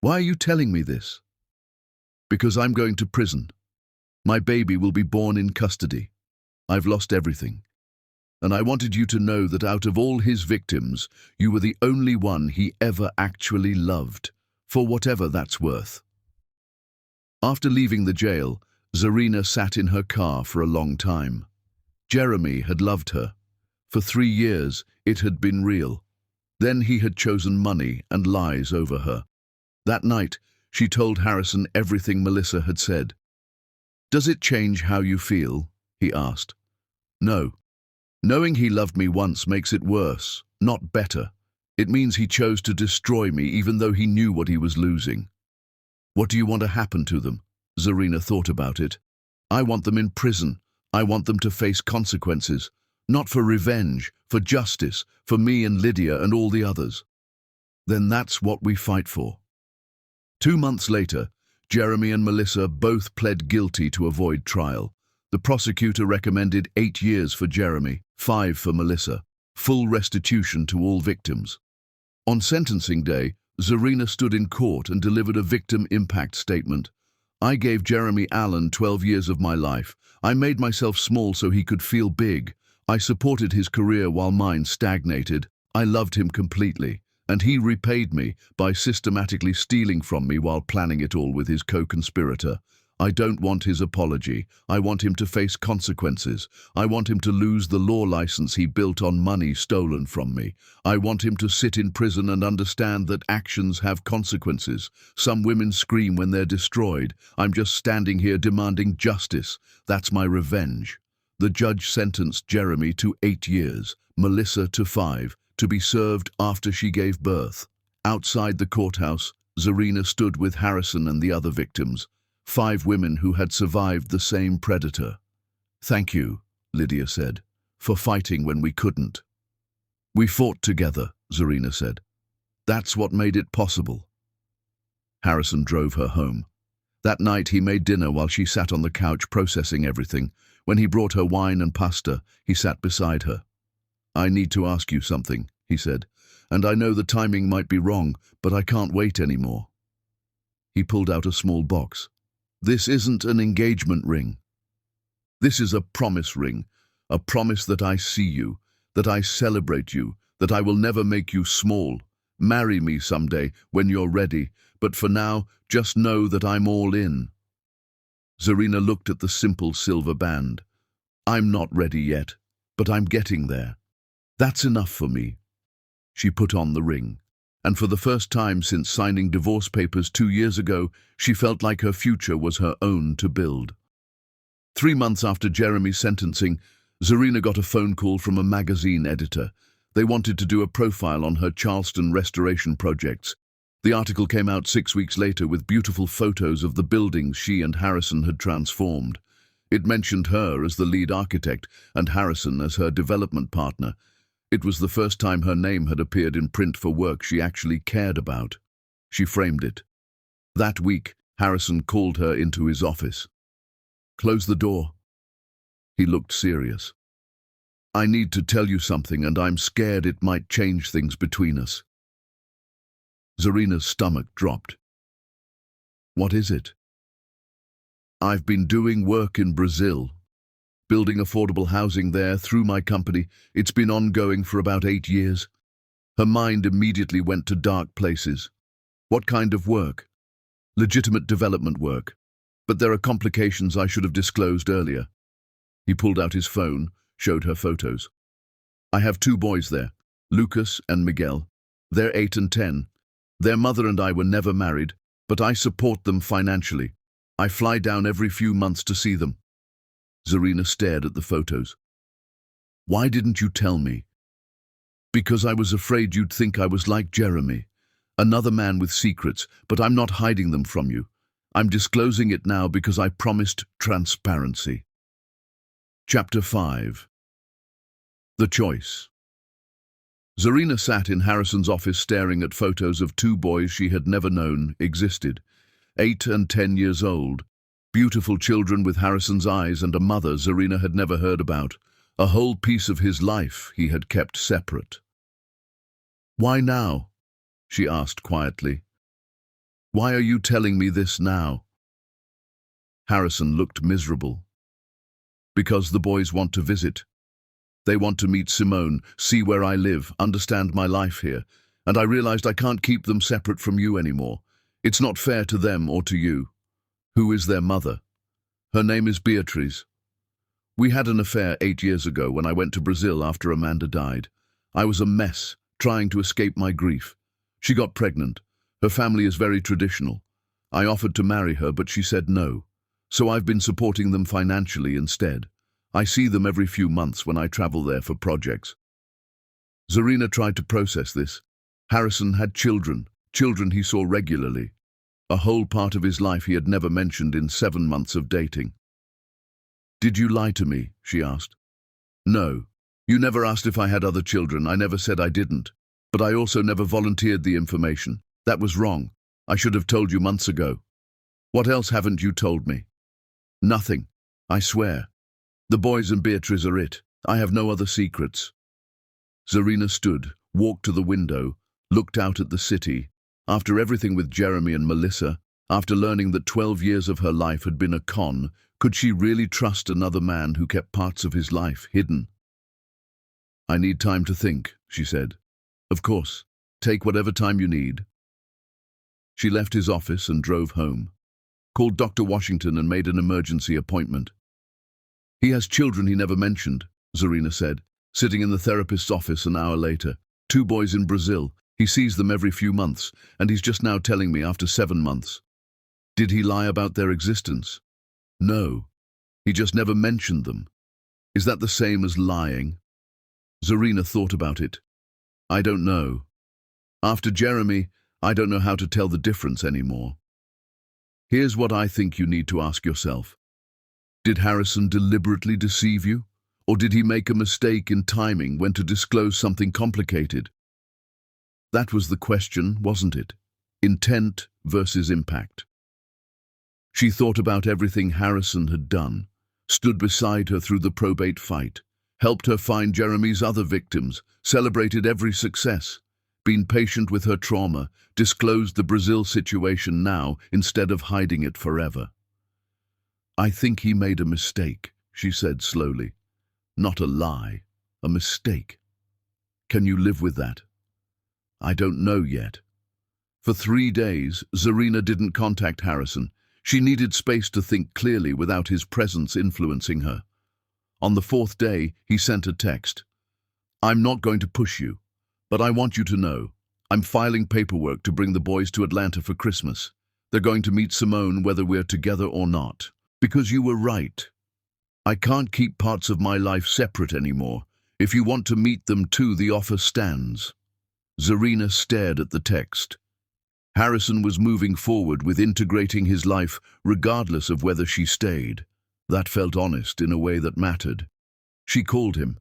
"Why are you telling me this?" "Because I'm going to prison. My baby will be born in custody. I've lost everything. And I wanted you to know that out of all his victims, you were the only one he ever actually loved, for whatever that's worth." After leaving the jail, Zarina sat in her car for a long time. Jeremy had loved her. For 3 years, it had been real. Then he had chosen money and lies over her. That night, she told Harrison everything Melissa had said. "Does it change how you feel?" he asked. "No. Knowing he loved me once makes it worse, not better. It means he chose to destroy me even though he knew what he was losing." "What do you want to happen to them?" Zarina thought about it. "I want them in prison. I want them to face consequences. Not for revenge, for justice, for me and Lydia and all the others." "Then that's what we fight for." 2 months later, Jeremy and Melissa both pled guilty to avoid trial. The prosecutor recommended 8 years for Jeremy, 5 for Melissa, full restitution to all victims. On sentencing day, Zarina stood in court and delivered a victim impact statement. "I gave Jeremy Allen 12 years of my life. I made myself small so he could feel big. I supported his career while mine stagnated. I loved him completely. And he repaid me by systematically stealing from me while planning it all with his co-conspirator. I don't want his apology. I want him to face consequences. I want him to lose the law license he built on money stolen from me. I want him to sit in prison and understand that actions have consequences. Some women scream when they're destroyed. I'm just standing here demanding justice. That's my revenge." The judge sentenced Jeremy to 8 years, Melissa to 5, to be served after she gave birth. Outside the courthouse, Zarina stood with Harrison and the other victims, 5 women who had survived the same predator. "Thank you," Lydia said, "for fighting when we couldn't." "We fought together," Zarina said. "That's what made it possible." Harrison drove her home. That night he made dinner while she sat on the couch processing everything. When he brought her wine and pasta, he sat beside her. "I need to ask you something," he said, "and I know the timing might be wrong, but I can't wait anymore." He pulled out a small box. "This isn't an engagement ring. This is a promise ring, a promise that I see you, that I celebrate you, that I will never make you small. Marry me someday when you're ready, but for now, just know that I'm all in." Zarina looked at the simple silver band. "I'm not ready yet, but I'm getting there. That's enough for me." She put on the ring, and for the first time since signing divorce papers 2 years ago, she felt like her future was her own to build. 3 months after Jeremy's sentencing, Zarina got a phone call from a magazine editor. They wanted to do a profile on her Charleston restoration projects. The article came out 6 weeks later with beautiful photos of the buildings she and Harrison had transformed. It mentioned her as the lead architect and Harrison as her development partner. It was the first time her name had appeared in print for work she actually cared about. She framed it. That week, Harrison called her into his office. "Close the door." He looked serious. "I need to tell you something, and I'm scared it might change things between us." Zarina's stomach dropped. "What is it?" "I've been doing work in Brazil, building affordable housing there through my company. It's been ongoing for about 8 years. Her mind immediately went to dark places. "What kind of work?" "Legitimate development work. But there are complications I should have disclosed earlier." He pulled out his phone, showed her photos. "I have 2 boys there, Lucas and Miguel. They're 8 and 10. Their mother and I were never married, but I support them financially. I fly down every few months to see them. Zarina stared at the photos. Why didn't you tell me? Because I was afraid you'd think I was like Jeremy, another man with secrets, but I'm not hiding them from you. I'm disclosing it now because I promised transparency. Chapter 5. The Choice. Zarina sat in Harrison's office staring at photos of two boys she had never known existed, 8 and 10 years old. Beautiful children with Harrison's eyes and a mother Zarina had never heard about, a whole piece of his life he had kept separate. Why now? She asked quietly. Why are you telling me this now? Harrison looked miserable. Because the boys want to visit. They want to meet Simone, see where I live, understand my life here, and I realized I can't keep them separate from you anymore. It's not fair to them or to you. Who is their mother? Her name is Beatriz. We had an affair 8 years ago when I went to Brazil after Amanda died. I was a mess, trying to escape my grief. She got pregnant. Her family is very traditional. I offered to marry her, but she said no. So I've been supporting them financially instead. I see them every few months when I travel there for projects. Zarina tried to process this. Harrison had children he saw regularly. A whole part of his life he had never mentioned in 7 months of dating. Did you lie to me? She asked. No. You never asked if I had other children. I never said I didn't. But I also never volunteered the information. That was wrong. I should have told you months ago. What else haven't you told me? Nothing. I swear. The boys and Beatriz are it. I have no other secrets. Zarina stood, walked to the window, looked out at the city. After everything with Jeremy and Melissa, after learning that 12 years of her life had been a con, could she really trust another man who kept parts of his life hidden? I need time to think, she said. Of course. Take whatever time you need. She left his office and drove home. Called Dr. Washington and made an emergency appointment. He has children he never mentioned, Zarina said, sitting in the therapist's office an hour later. 2 boys in Brazil. He sees them every few months, and he's just now telling me after 7 months. Did he lie about their existence? No. He just never mentioned them. Is that the same as lying? Zarina thought about it. I don't know. After Jeremy, I don't know how to tell the difference anymore. Here's what I think you need to ask yourself. Did Harrison deliberately deceive you? Or did he make a mistake in timing when to disclose something complicated? That was the question, wasn't it? Intent versus impact. She thought about everything Harrison had done, stood beside her through the probate fight, helped her find Jeremy's other victims, celebrated every success, been patient with her trauma, disclosed the Brazil situation now instead of hiding it forever. I think he made a mistake, she said slowly. Not a lie, a mistake. Can you live with that? I don't know yet. For 3 days, Zarina didn't contact Harrison. She needed space to think clearly without his presence influencing her. On the 4th day, he sent a text. I'm not going to push you, but I want you to know. I'm filing paperwork to bring the boys to Atlanta for Christmas. They're going to meet Simone whether we're together or not. Because you were right. I can't keep parts of my life separate anymore. If you want to meet them too, the offer stands. Zarina stared at the text. Harrison was moving forward with integrating his life regardless of whether she stayed. That felt honest in a way that mattered. She called him.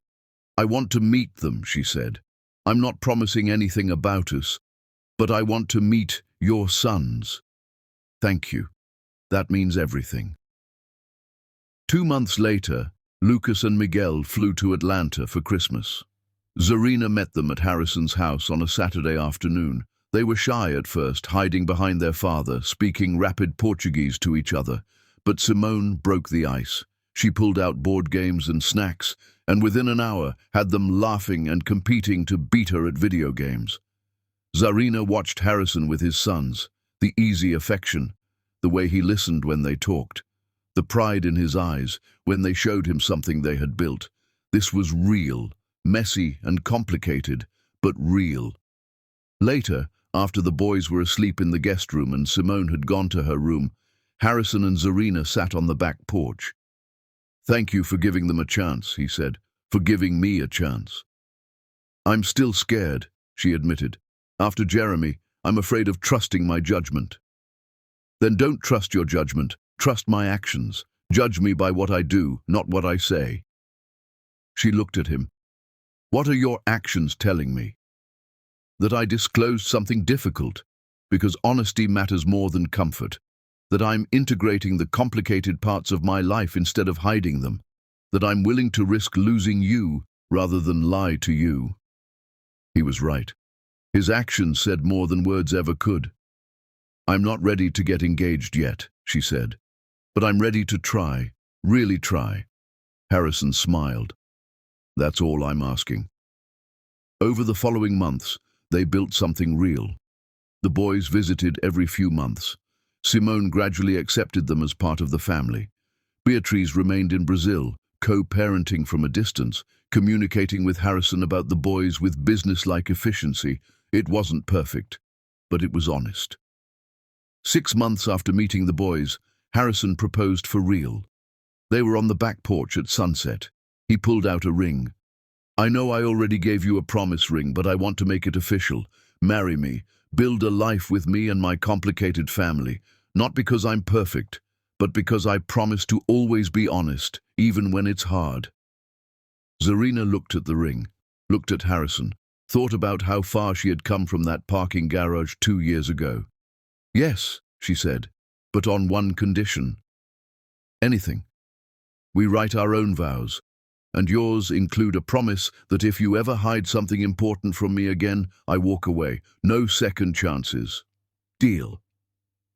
I want to meet them, she said. I'm not promising anything about us, but I want to meet your sons. Thank you. That means everything. 2 months later, Lucas and Miguel flew to Atlanta for Christmas. Zarina met them at Harrison's house on a Saturday afternoon. They were shy at first, hiding behind their father, speaking rapid Portuguese to each other. But Simone broke the ice. She pulled out board games and snacks, and within an hour had them laughing and competing to beat her at video games. Zarina watched Harrison with his sons, the easy affection, the way he listened when they talked, the pride in his eyes when they showed him something they had built. This was real, messy and complicated, but real. Later, after the boys were asleep in the guest room and Simone had gone to her room, Harrison and Zarina sat on the back porch. "Thank you for giving them a chance," he said, "for giving me a chance." "I'm still scared," she admitted. "After Jeremy, I'm afraid of trusting my judgment." "Then don't trust your judgment. Trust my actions. Judge me by what I do, not what I say." She looked at him. "What are your actions telling me?" "That I disclosed something difficult, because honesty matters more than comfort. That I'm integrating the complicated parts of my life instead of hiding them. That I'm willing to risk losing you rather than lie to you." He was right. His actions said more than words ever could. "I'm not ready to get engaged yet," she said. "But I'm ready to try, really try." Harrison smiled. "That's all I'm asking." Over the following months, they built something real. The boys visited every few months. Simone gradually accepted them as part of the family. Beatriz remained in Brazil, co-parenting from a distance, communicating with Harrison about the boys with business-like efficiency. It wasn't perfect, but it was honest. 6 months after meeting the boys, Harrison proposed for real. They were on the back porch at sunset. He pulled out a ring. "I know I already gave you a promise ring, but I want to make it official. Marry me. Build a life with me and my complicated family. Not because I'm perfect, but because I promise to always be honest, even when it's hard." Zarina looked at the ring, looked at Harrison, thought about how far she had come from that parking garage 2 years ago. "Yes," she said, "but on one condition." "Anything." "We write our own vows, and yours include a promise that if you ever hide something important from me again, I walk away. No second chances." "Deal."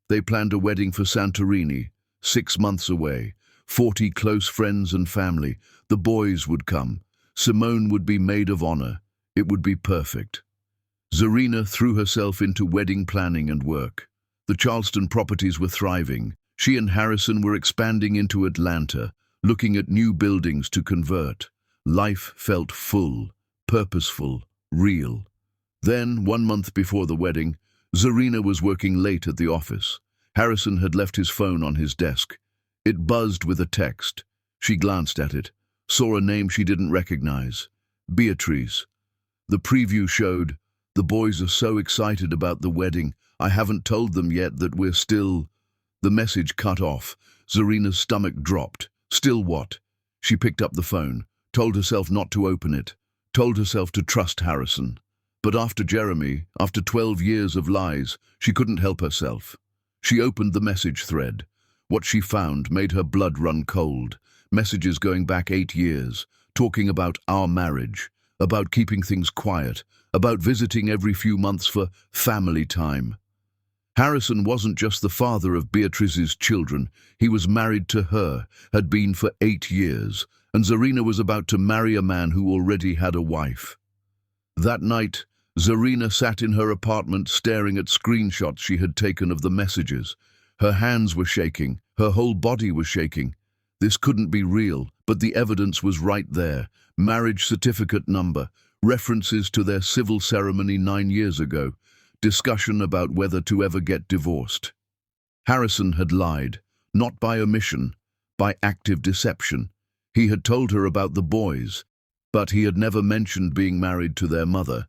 They planned a wedding for Santorini, 6 months away. 40 close friends and family. The boys would come. Simone would be maid of honor. It would be perfect. Zarina threw herself into wedding planning and work. The Charleston properties were thriving. She and Harrison were expanding into Atlanta, looking at new buildings to convert. Life felt full, purposeful, real. Then, 1 month before the wedding, Zarina was working late at the office. Harrison had left his phone on his desk. It buzzed with a text. She glanced at it, saw a name she didn't recognize. Beatriz. The preview showed, "The boys are so excited about the wedding. I haven't told them yet that we're still..." The message cut off. Zarina's stomach dropped. Still what? She picked up the phone, told herself not to open it, told herself to trust Harrison. But after Jeremy, after 12 years of lies, she couldn't help herself. She opened the message thread. What she found made her blood run cold. Messages going back 8 years, talking about our marriage, about keeping things quiet, about visiting every few months for family time. Harrison wasn't just the father of Beatriz's children. He was married to her, had been for 8 years, and Zarina was about to marry a man who already had a wife. That night, Zarina sat in her apartment staring at screenshots she had taken of the messages. Her hands were shaking, her whole body was shaking. This couldn't be real, but the evidence was right there. Marriage certificate number, references to their civil ceremony 9 years ago, discussion about whether to ever get divorced. Harrison had lied, not by omission, by active deception. He had told her about the boys, but he had never mentioned being married to their mother.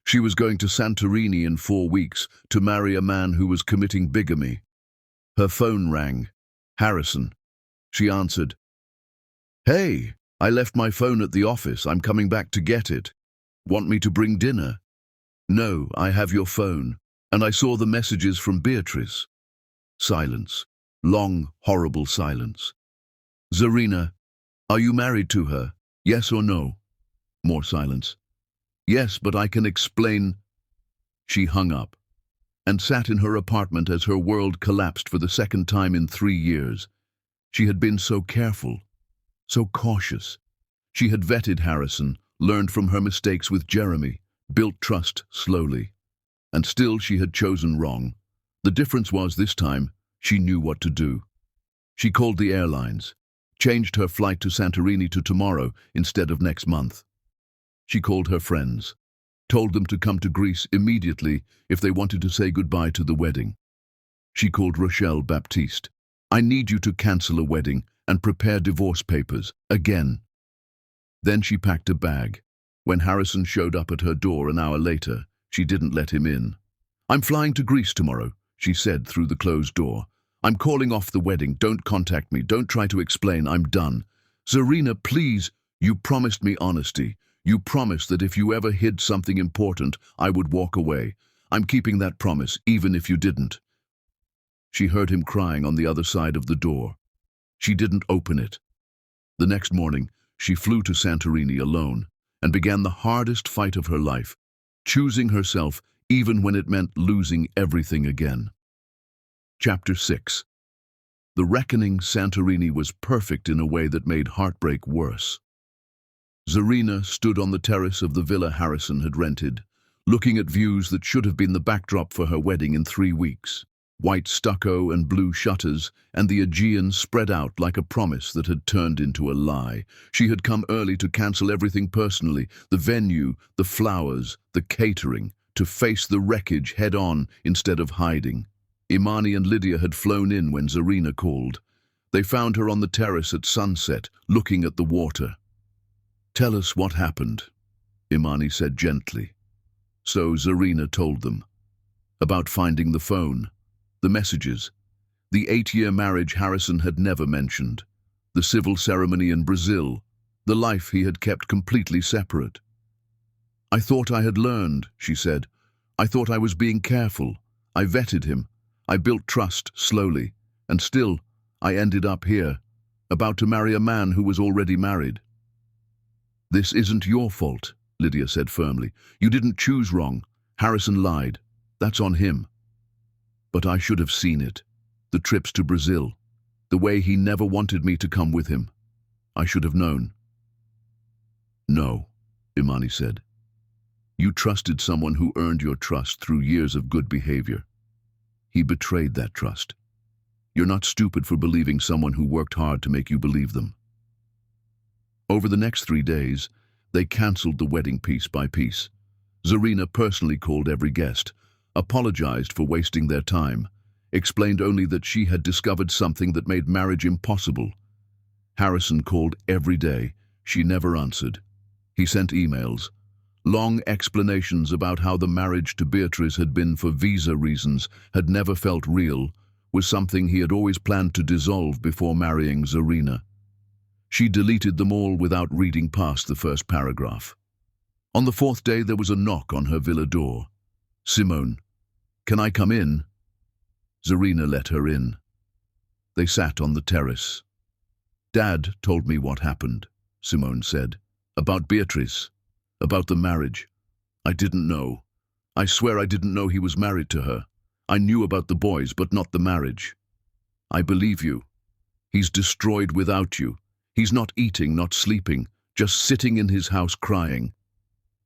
She was going to Santorini in 4 weeks to marry a man who was committing bigamy. Her phone rang. Harrison. She answered. "Hey, I left my phone at the office. I'm coming back to get it. Want me to bring dinner?" "No, I have your phone, and I saw the messages from Beatriz." Silence. Long, horrible silence. "Zarina, are you married to her? Yes or no?" More silence. "Yes, but I can explain." She hung up and sat in her apartment as her world collapsed for the second time in 3 years. She had been so careful, so cautious. She had vetted Harrison, learned from her mistakes with Jeremy, built trust slowly. And still she had chosen wrong. The difference was this time, she knew what to do. She called the airlines, changed her flight to Santorini to tomorrow instead of next month. She called her friends, told them to come to Greece immediately if they wanted to say goodbye to the wedding. She called Rochelle Baptiste. I need you to cancel a wedding and prepare divorce papers, again." Then she packed a bag. When Harrison showed up at her door an hour later, she didn't let him in. "I'm flying to Greece tomorrow," she said through the closed door. "I'm calling off the wedding. Don't contact me. Don't try to explain. I'm done." "Zarina, please. You promised me honesty. You promised that if you ever hid something important, I would walk away. I'm keeping that promise, even if you didn't." She heard him crying on the other side of the door. She didn't open it. The next morning, she flew to Santorini alone and began the hardest fight of her life, choosing herself even when it meant losing everything again. Chapter 6. The reckoning. Santorini was perfect in a way that made heartbreak worse. Zarina stood on the terrace of the villa Harrison had rented, looking at views that should have been the backdrop for her wedding in 3 weeks. White stucco and blue shutters, and the Aegean spread out like a promise that had turned into a lie. She had come early to cancel everything personally, the venue, the flowers, the catering, to face the wreckage head-on instead of hiding. Imani and Lydia had flown in when Zarina called. They found her on the terrace at sunset, looking at the water. "Tell us what happened," Imani said gently. So Zarina told them. About finding the phone, the messages, the 8-year marriage Harrison had never mentioned, the civil ceremony in Brazil, the life he had kept completely separate. "I thought I had learned," she said. "I thought I was being careful. I vetted him. I built trust slowly. And still, I ended up here, about to marry a man who was already married." "This isn't your fault," Lydia said firmly. "You didn't choose wrong. Harrison lied. That's on him. But I should have seen it. The trips to Brazil. The way he never wanted me to come with him. I should have known." "No," Imani said. "You trusted someone who earned your trust through years of good behavior. He betrayed that trust. You're not stupid for believing someone who worked hard to make you believe them." Over the next 3 days, they cancelled the wedding piece by piece. Zarina personally called every guest, apologized for wasting their time, explained only that she had discovered something that made marriage impossible. Harrison called every day. She never answered. He sent emails, long explanations about how the marriage to Beatrice had been for visa reasons, had never felt real, was something he had always planned to dissolve before marrying Zarina. She deleted them all without reading past the first paragraph. On the 4th day, there was a knock on her villa door. "Simone, can I come in?" Zarina let her in. They sat on the terrace. "Dad told me what happened," Simone said. "About Beatrice. About the marriage. I didn't know. I swear I didn't know he was married to her. I knew about the boys, but not the marriage. I believe you. He's destroyed without you. He's not eating, not sleeping, just sitting in his house crying."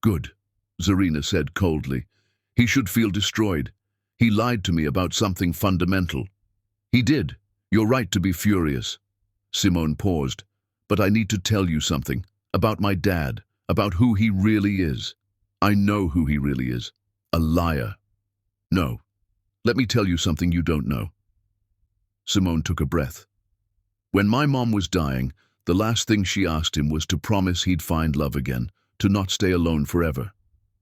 "Good," Zarina said coldly. "He should feel destroyed. He lied to me about something fundamental." "He did. You're right to be furious." Simone paused. "But I need to tell you something. About my dad. About who he really is." "I know who he really is. A liar." "No. Let me tell you something you don't know." Simone took a breath. "When my mom was dying, the last thing she asked him was to promise he'd find love again, to not stay alone forever.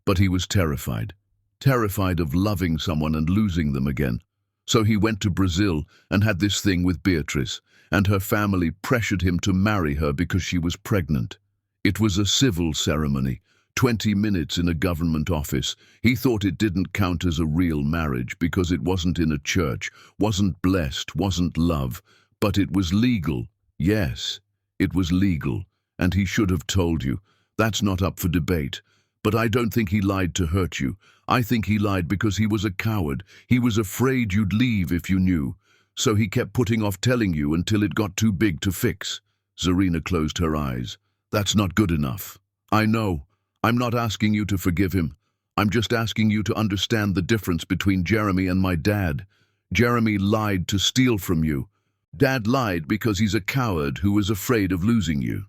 But he was terrified. Terrified of loving someone and losing them again. So he went to Brazil and had this thing with Beatrice, and her family pressured him to marry her because she was pregnant. It was a civil ceremony, 20 minutes in a government office. He thought it didn't count as a real marriage because it wasn't in a church, wasn't blessed, wasn't love. But it was legal. Yes, it was legal, and he should have told you. That's not up for debate. But I don't think he lied to hurt you. I think he lied because he was a coward. He was afraid you'd leave if you knew. So he kept putting off telling you until it got too big to fix." Zarina closed her eyes. "That's not good enough. I know. I'm not asking you to forgive him. I'm just asking you to understand the difference between Jeremy and my dad. Jeremy lied to steal from you. Dad lied because he's a coward who was afraid of losing you."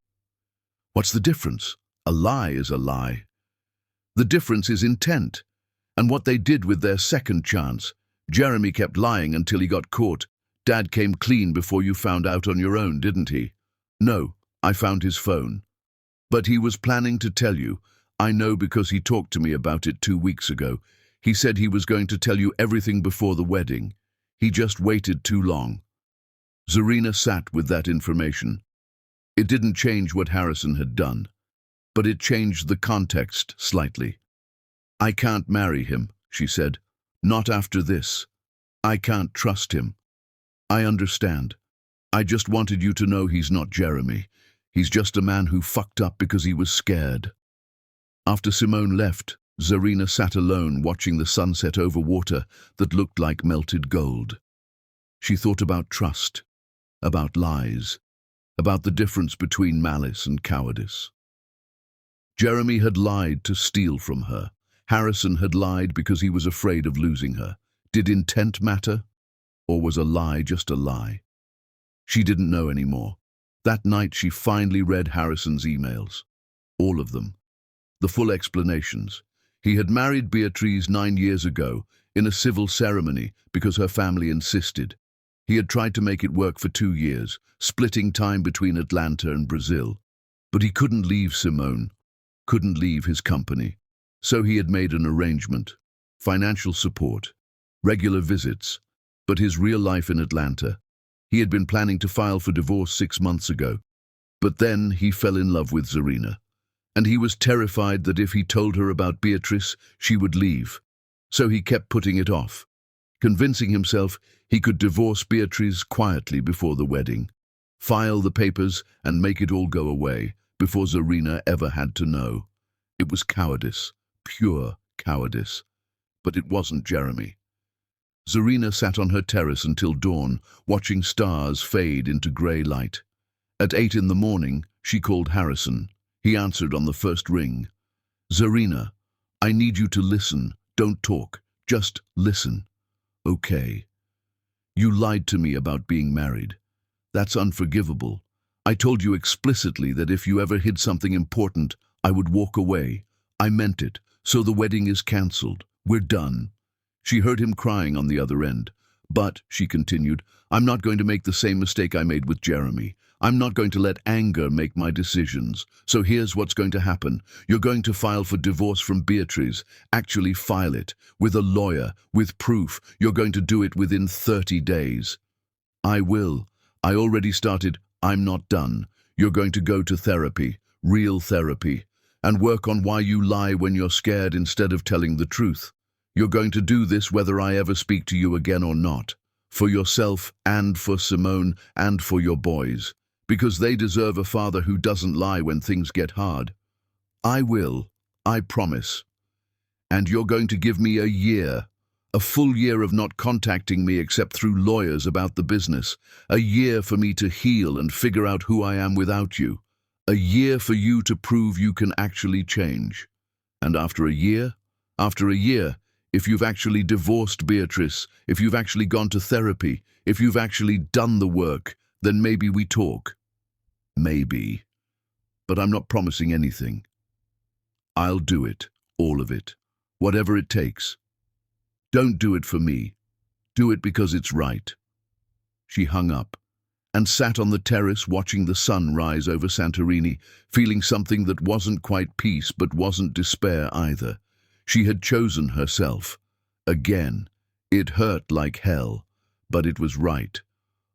"What's the difference? A lie is a lie." "The difference is intent, and what they did with their second chance. Jeremy kept lying until he got caught. Dad came clean before you found out on your own, didn't he? No, I found his phone. But he was planning to tell you. I know because he talked to me about it 2 weeks ago. He said he was going to tell you everything before the wedding. He just waited too long. Zarina sat with that information. It didn't change what Harrison had done, but it changed the context slightly. I can't marry him, she said. Not after this. I can't trust him. I understand. I just wanted you to know he's not Jeremy. He's just a man who fucked up because he was scared. After Simone left, Zarina sat alone watching the sunset over water that looked like melted gold. She thought about trust, about lies, about the difference between malice and cowardice. Jeremy had lied to steal from her. Harrison had lied because he was afraid of losing her. Did intent matter? Or was a lie just a lie? She didn't know anymore. That night she finally read Harrison's emails. All of them. The full explanations. He had married Beatrice 9 years ago in a civil ceremony because her family insisted. He had tried to make it work for 2 years, splitting time between Atlanta and Brazil. But he couldn't leave Simone, couldn't leave his company. So he had made an arrangement. Financial support, regular visits, but his real life in Atlanta. He had been planning to file for divorce 6 months ago. But then he fell in love with Zarina. And he was terrified that if he told her about Beatrice, she would leave. So he kept putting it off, convincing himself he could divorce Beatrice quietly before the wedding, file the papers and make it all go away before Zarina ever had to know. It was cowardice, pure cowardice. But it wasn't Jeremy. Zarina sat on her terrace until dawn, watching stars fade into grey light. At 8 in the morning, she called Harrison. He answered on the first ring. Zarina, I need you to listen. Don't talk. Just listen. Okay. You lied to me about being married. That's unforgivable. I told you explicitly that if you ever hid something important, I would walk away. I meant it, so the wedding is cancelled. We're done. She heard him crying on the other end. But, she continued, I'm not going to make the same mistake I made with Jeremy. I'm not going to let anger make my decisions. So here's what's going to happen. You're going to file for divorce from Beatrice. Actually file it. With a lawyer. With proof. You're going to do it within 30 days. I will. I already started. I'm not done. You're going to go to therapy. Real therapy. And work on why you lie when you're scared instead of telling the truth. You're going to do this whether I ever speak to you again or not. For yourself and for Simone and for your boys. Because they deserve a father who doesn't lie when things get hard. I will. I promise. And you're going to give me a year. A full year of not contacting me except through lawyers about the business. A year for me to heal and figure out who I am without you. A year for you to prove you can actually change. And after a year, if you've actually divorced Beatrice, if you've actually gone to therapy, if you've actually done the work, then maybe we talk. Maybe. But I'm not promising anything. I'll do it, all of it, whatever it takes. Don't do it for me. Do it because it's right. She hung up and sat on the terrace watching the sun rise over Santorini, feeling something that wasn't quite peace but wasn't despair either. She had chosen herself. Again. It hurt like hell, but it was right.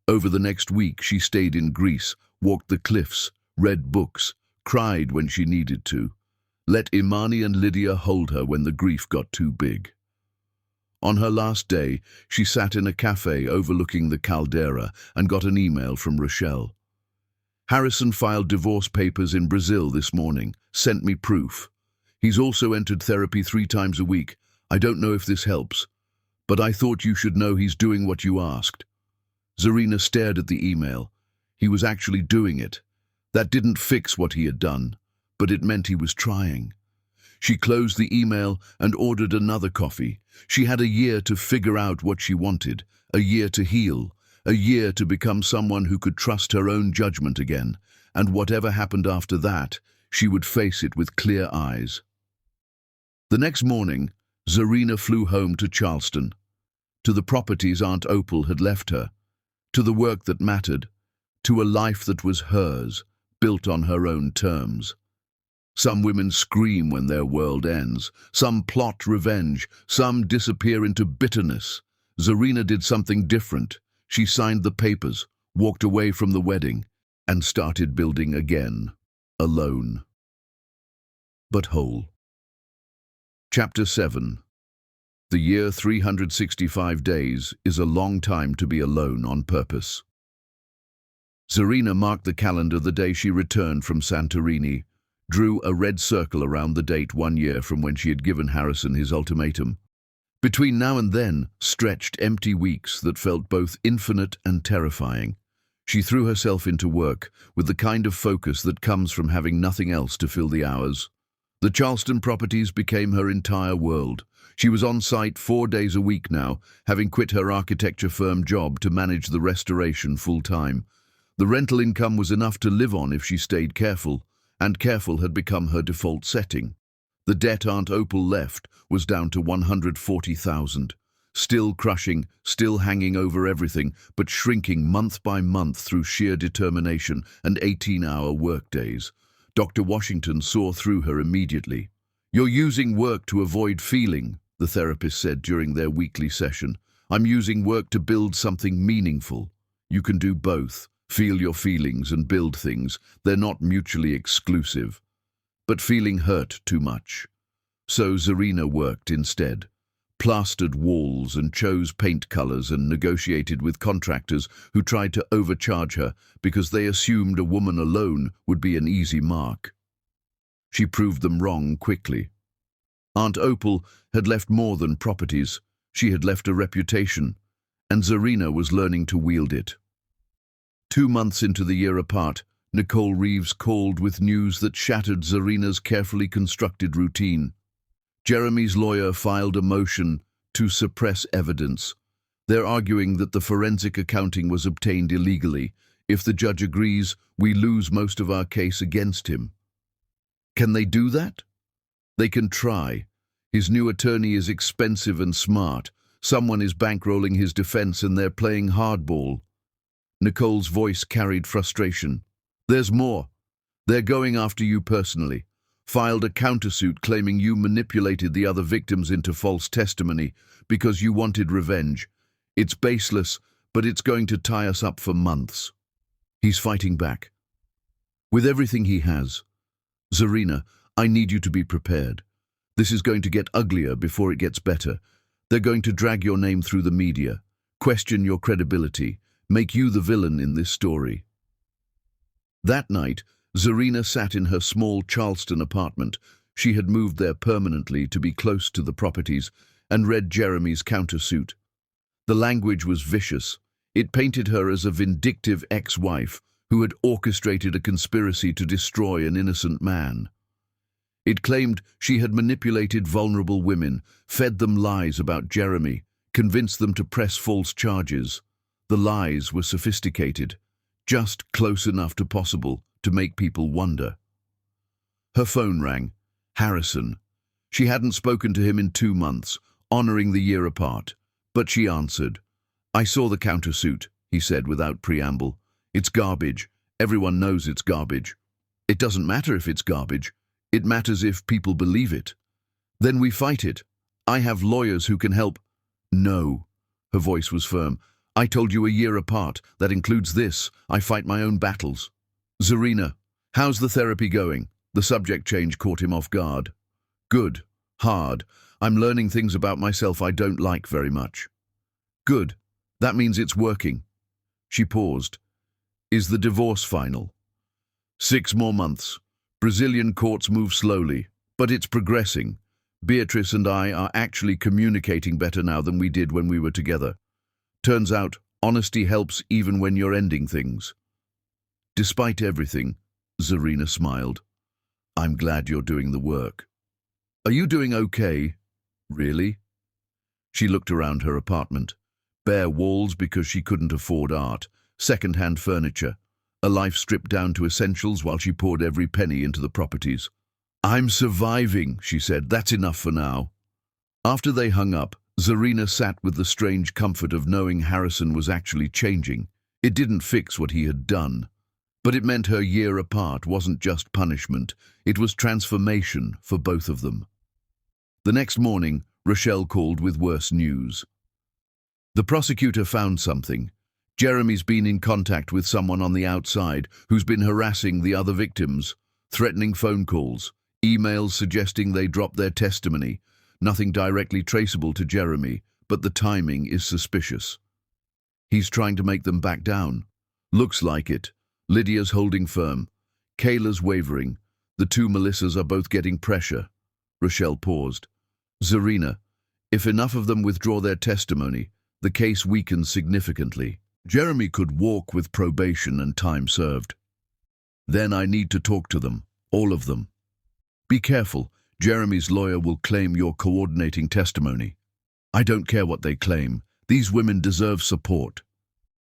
Over the next week she stayed in Greece, walked the cliffs, read books, cried when she needed to. Let Imani and Lydia hold her when the grief got too big. On her last day, she sat in a cafe overlooking the caldera and got an email from Rochelle. Harrison filed divorce papers in Brazil this morning, sent me proof. He's also entered therapy 3 times a week. I don't know if this helps, but I thought you should know he's doing what you asked. Zarina stared at the email. He was actually doing it. That didn't fix what he had done, but it meant he was trying. She closed the email and ordered another coffee. She had a year to figure out what she wanted, a year to heal, a year to become someone who could trust her own judgment again, and whatever happened after that, she would face it with clear eyes. The next morning, Zarina flew home to Charleston, to the properties Aunt Opal had left her. to the work that mattered, to a life that was hers, built on her own terms. Some women scream when their world ends, some plot revenge, some disappear into bitterness. Zarina did something different. She signed the papers, walked away from the wedding, and started building again, alone. But whole. Chapter 7. The year 365 days is a long time to be alone on purpose. Zarina marked the calendar the day she returned from Santorini, drew a red circle around the date 1 year from when she had given Harrison his ultimatum. Between now and then stretched empty weeks that felt both infinite and terrifying. She threw herself into work with the kind of focus that comes from having nothing else to fill the hours. The Charleston properties became her entire world. She was on site 4 days a week now, having quit her architecture firm job to manage the restoration full-time. The rental income was enough to live on if she stayed careful, and careful had become her default setting. The debt Aunt Opal left was down to $140,000, still crushing, still hanging over everything, but shrinking month by month through sheer determination and 18-hour workdays. Dr. Washington saw through her immediately. "You're using work to avoid feeling," the therapist said during their weekly session. "I'm using work to build something meaningful. You can do both, feel your feelings and build things. They're not mutually exclusive." But feeling hurt too much. So Zarina worked instead. Plastered walls and chose paint colors and negotiated with contractors who tried to overcharge her because they assumed a woman alone would be an easy mark. She proved them wrong quickly. Aunt Opal had left more than properties. She had left a reputation, and Zarina was learning to wield it. 2 months into the year apart, Nicole Reeves called with news that shattered Zarina's carefully constructed routine. Jeremy's lawyer filed a motion to suppress evidence. They're arguing that the forensic accounting was obtained illegally. If the judge agrees, we lose most of our case against him. Can they do that? They can try. His new attorney is expensive and smart. Someone is bankrolling his defense and they're playing hardball. Nicole's voice carried frustration. "There's more. They're going after you personally. Filed a countersuit claiming you manipulated the other victims into false testimony because you wanted revenge. It's baseless, but it's going to tie us up for months." He's fighting back. With everything he has. "Zarina, I need you to be prepared. This is going to get uglier before it gets better. They're going to drag your name through the media, question your credibility, make you the villain in this story." That night, Zarina sat in her small Charleston apartment. She had moved there permanently to be close to the properties and read Jeremy's countersuit. The language was vicious. It painted her as a vindictive ex-wife who had orchestrated a conspiracy to destroy an innocent man. It claimed she had manipulated vulnerable women, fed them lies about Jeremy, convinced them to press false charges. The lies were sophisticated, just close enough to possible to make people wonder. Her phone rang. Harrison. She hadn't spoken to him in 2 months, honoring the year apart, but she answered. "I saw the countersuit," he said without preamble. "It's garbage. Everyone knows it's garbage. It doesn't matter if it's garbage. It matters if people believe it. Then we fight it. I have lawyers who can help." "No." Her voice was firm. "I told you a year apart. That includes this. I fight my own battles." "Zarina, how's the therapy going?" The subject change caught him off guard. "Good. Hard. I'm learning things about myself I don't like very much." "Good. That means it's working." She paused. "Is the divorce final?" 6 more months. Brazilian courts move slowly, but it's progressing. Beatrice and I are actually communicating better now than we did when we were together. Turns out, honesty helps even when you're ending things. Despite everything, Zarina smiled. "I'm glad you're doing the work." "Are you doing okay? Really?" She looked around her apartment. Bare walls because she couldn't afford art, second-hand furniture, a life stripped down to essentials while she poured every penny into the properties. "I'm surviving," she said. "That's enough for now." After they hung up, Zarina sat with the strange comfort of knowing Harrison was actually changing. It didn't fix what he had done, but it meant her year apart wasn't just punishment, it was transformation for both of them. The next morning, Rochelle called with worse news. The prosecutor found something. Jeremy's been in contact with someone on the outside who's been harassing the other victims, threatening phone calls, emails suggesting they drop their testimony. Nothing directly traceable to Jeremy, but the timing is suspicious. He's trying to make them back down. Looks like it. Lydia's holding firm. Kayla's wavering. The two Melissas are both getting pressure. Rochelle paused. Zarina, if enough of them withdraw their testimony, the case weakens significantly. Jeremy could walk with probation and time served. Then I need to talk to them, all of them. Be careful, Jeremy's lawyer will claim you're coordinating testimony. I don't care what they claim. These women deserve support.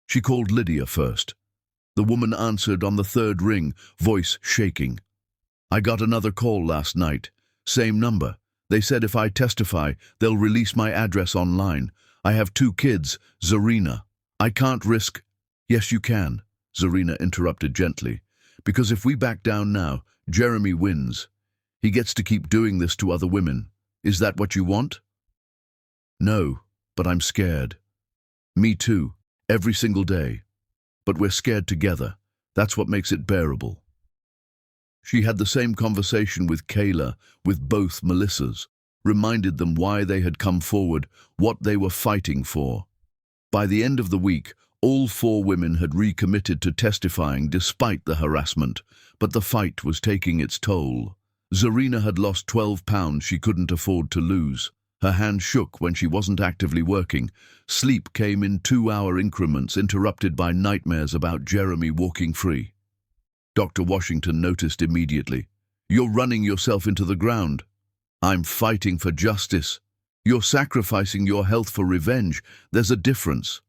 She called Lydia first. The woman answered on the third ring, voice shaking. I got another call last night. Same number. They said if I testify, they'll release my address online. I have 2 kids, Zarina. I can't risk... Yes, you can, Zarina interrupted gently. Because if we back down now, Jeremy wins. He gets to keep doing this to other women. Is that what you want? No, but I'm scared. Me too, every single day. But we're scared together. That's what makes it bearable. She had the same conversation with Kayla, with both Melissas, reminded them why they had come forward, what they were fighting for. By the end of the week, all 4 women had recommitted to testifying despite the harassment, but the fight was taking its toll. Zarina had lost 12 pounds she couldn't afford to lose. Her hand shook when she wasn't actively working. Sleep came in 2-hour increments, interrupted by nightmares about Jeremy walking free. Dr. Washington noticed immediately. You're running yourself into the ground. I'm fighting for justice. You're sacrificing your health for revenge. There's a difference.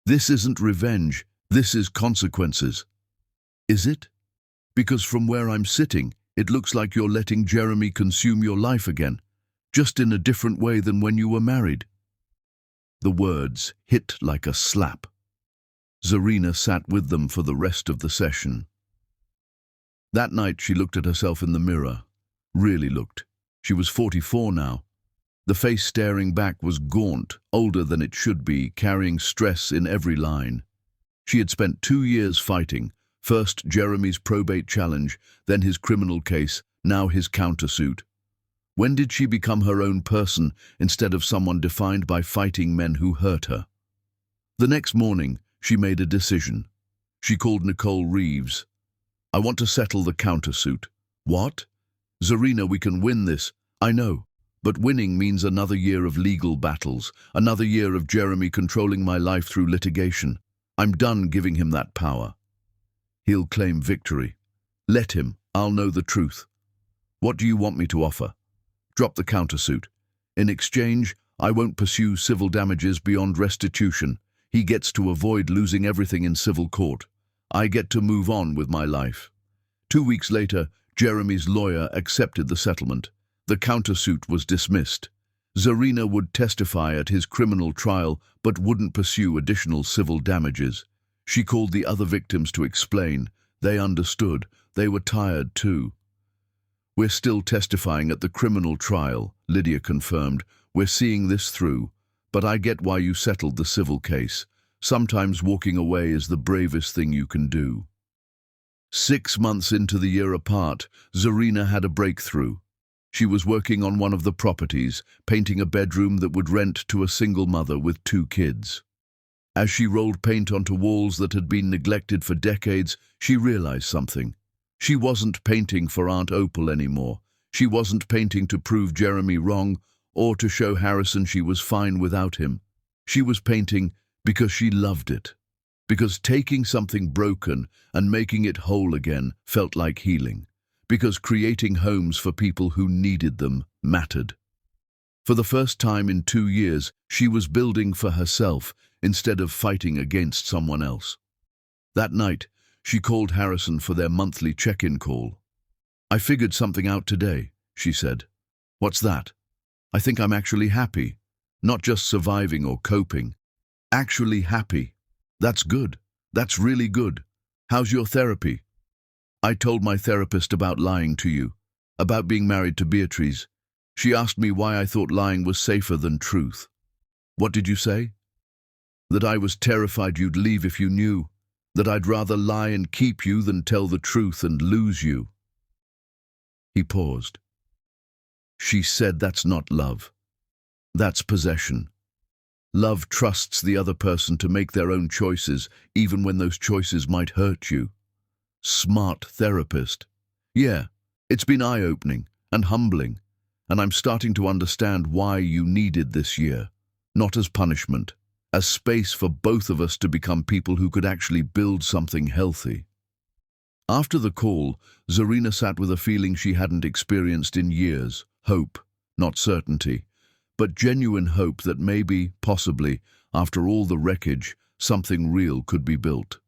This isn't revenge. This is consequences. Is it? Because from where I'm sitting, it looks like you're letting Jeremy consume your life again, just in a different way than when you were married. The words hit like a slap. Zarina sat with them for the rest of the session. That night she looked at herself in the mirror. Really looked. She was 44 now. The face staring back was gaunt, older than it should be, carrying stress in every line. She had spent 2 years fighting, first Jeremy's probate challenge, then his criminal case, now his countersuit. When did she become her own person instead of someone defined by fighting men who hurt her? The next morning, she made a decision. She called Nicole Reeves. I want to settle the countersuit. What? Zarina, we can win this. I know. But winning means another year of legal battles, another year of Jeremy controlling my life through litigation. I'm done giving him that power. He'll claim victory. Let him. I'll know the truth. What do you want me to offer? Drop the countersuit. In exchange, I won't pursue civil damages beyond restitution. He gets to avoid losing everything in civil court. I get to move on with my life. 2 weeks later, Jeremy's lawyer accepted the settlement. The countersuit was dismissed. Zarina would testify at his criminal trial, but wouldn't pursue additional civil damages. She called the other victims to explain. They understood. They were tired too. We're still testifying at the criminal trial, Lydia confirmed. We're seeing this through. But I get why you settled the civil case. Sometimes walking away is the bravest thing you can do. 6 months into the year apart, Zarina had a breakthrough. She was working on one of the properties, painting a bedroom that would rent to a single mother with 2 kids. As she rolled paint onto walls that had been neglected for decades, she realized something. She wasn't painting for Aunt Opal anymore. She wasn't painting to prove Jeremy wrong or to show Harrison she was fine without him. She was painting because she loved it. Because taking something broken and making it whole again felt like healing. Because creating homes for people who needed them mattered. For the first time in 2 years, she was building for herself instead of fighting against someone else. That night, she called Harrison for their monthly check-in call. I figured something out today, she said. What's that? I think I'm actually happy. Not just surviving or coping. Actually happy. That's good. That's really good. How's your therapy? I told my therapist about lying to you, about being married to Beatrice. She asked me why I thought lying was safer than truth. What did you say? That I was terrified you'd leave if you knew, that I'd rather lie and keep you than tell the truth and lose you. He paused. She said that's not love. That's possession. Love trusts the other person to make their own choices, even when those choices might hurt you. Smart therapist. Yeah, it's been eye-opening and humbling, and I'm starting to understand why you needed this year. Not as punishment, as space for both of us to become people who could actually build something healthy. After the call, Zarina sat with a feeling she hadn't experienced in years. Hope, not certainty, but genuine hope that maybe, possibly, after all the wreckage, something real could be built.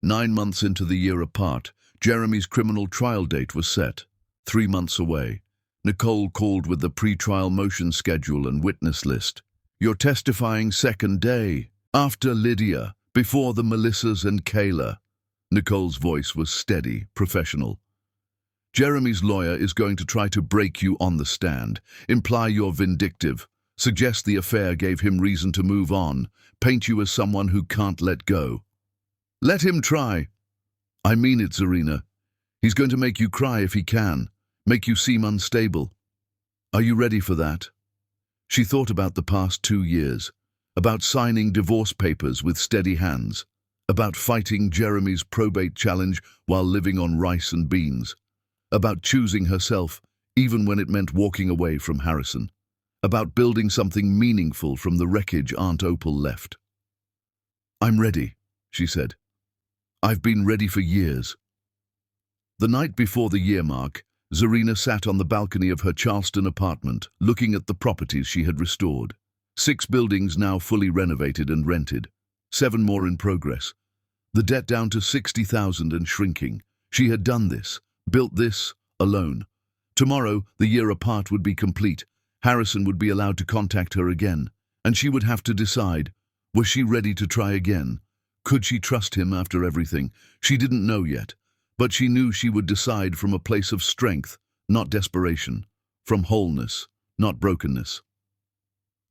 9 months into the year apart, Jeremy's criminal trial date was set. 3 months away. Nicole called with the pre-trial motion schedule and witness list. You're testifying second day, after Lydia, before the Melissas and Kayla. Nicole's voice was steady, professional. Jeremy's lawyer is going to try to break you on the stand, imply you're vindictive, suggest the affair gave him reason to move on, paint you as someone who can't let go. Let him try. I mean it, Zarina. He's going to make you cry if he can, make you seem unstable. Are you ready for that? She thought about the past 2 years, about signing divorce papers with steady hands, about fighting Jeremy's probate challenge while living on rice and beans, about choosing herself even when it meant walking away from Harrison, about building something meaningful from the wreckage Aunt Opal left. I'm ready, she said. I've been ready for years. The night before the year mark, Zarina sat on the balcony of her Charleston apartment, looking at the properties she had restored. 6 buildings now fully renovated and rented, 7 more in progress. The debt down to $60,000 and shrinking. She had done this, built this, alone. Tomorrow, the year apart would be complete. Harrison would be allowed to contact her again, and she would have to decide, was she ready to try again? Could she trust him after everything? She didn't know yet, but she knew she would decide from a place of strength, not desperation, from wholeness, not brokenness.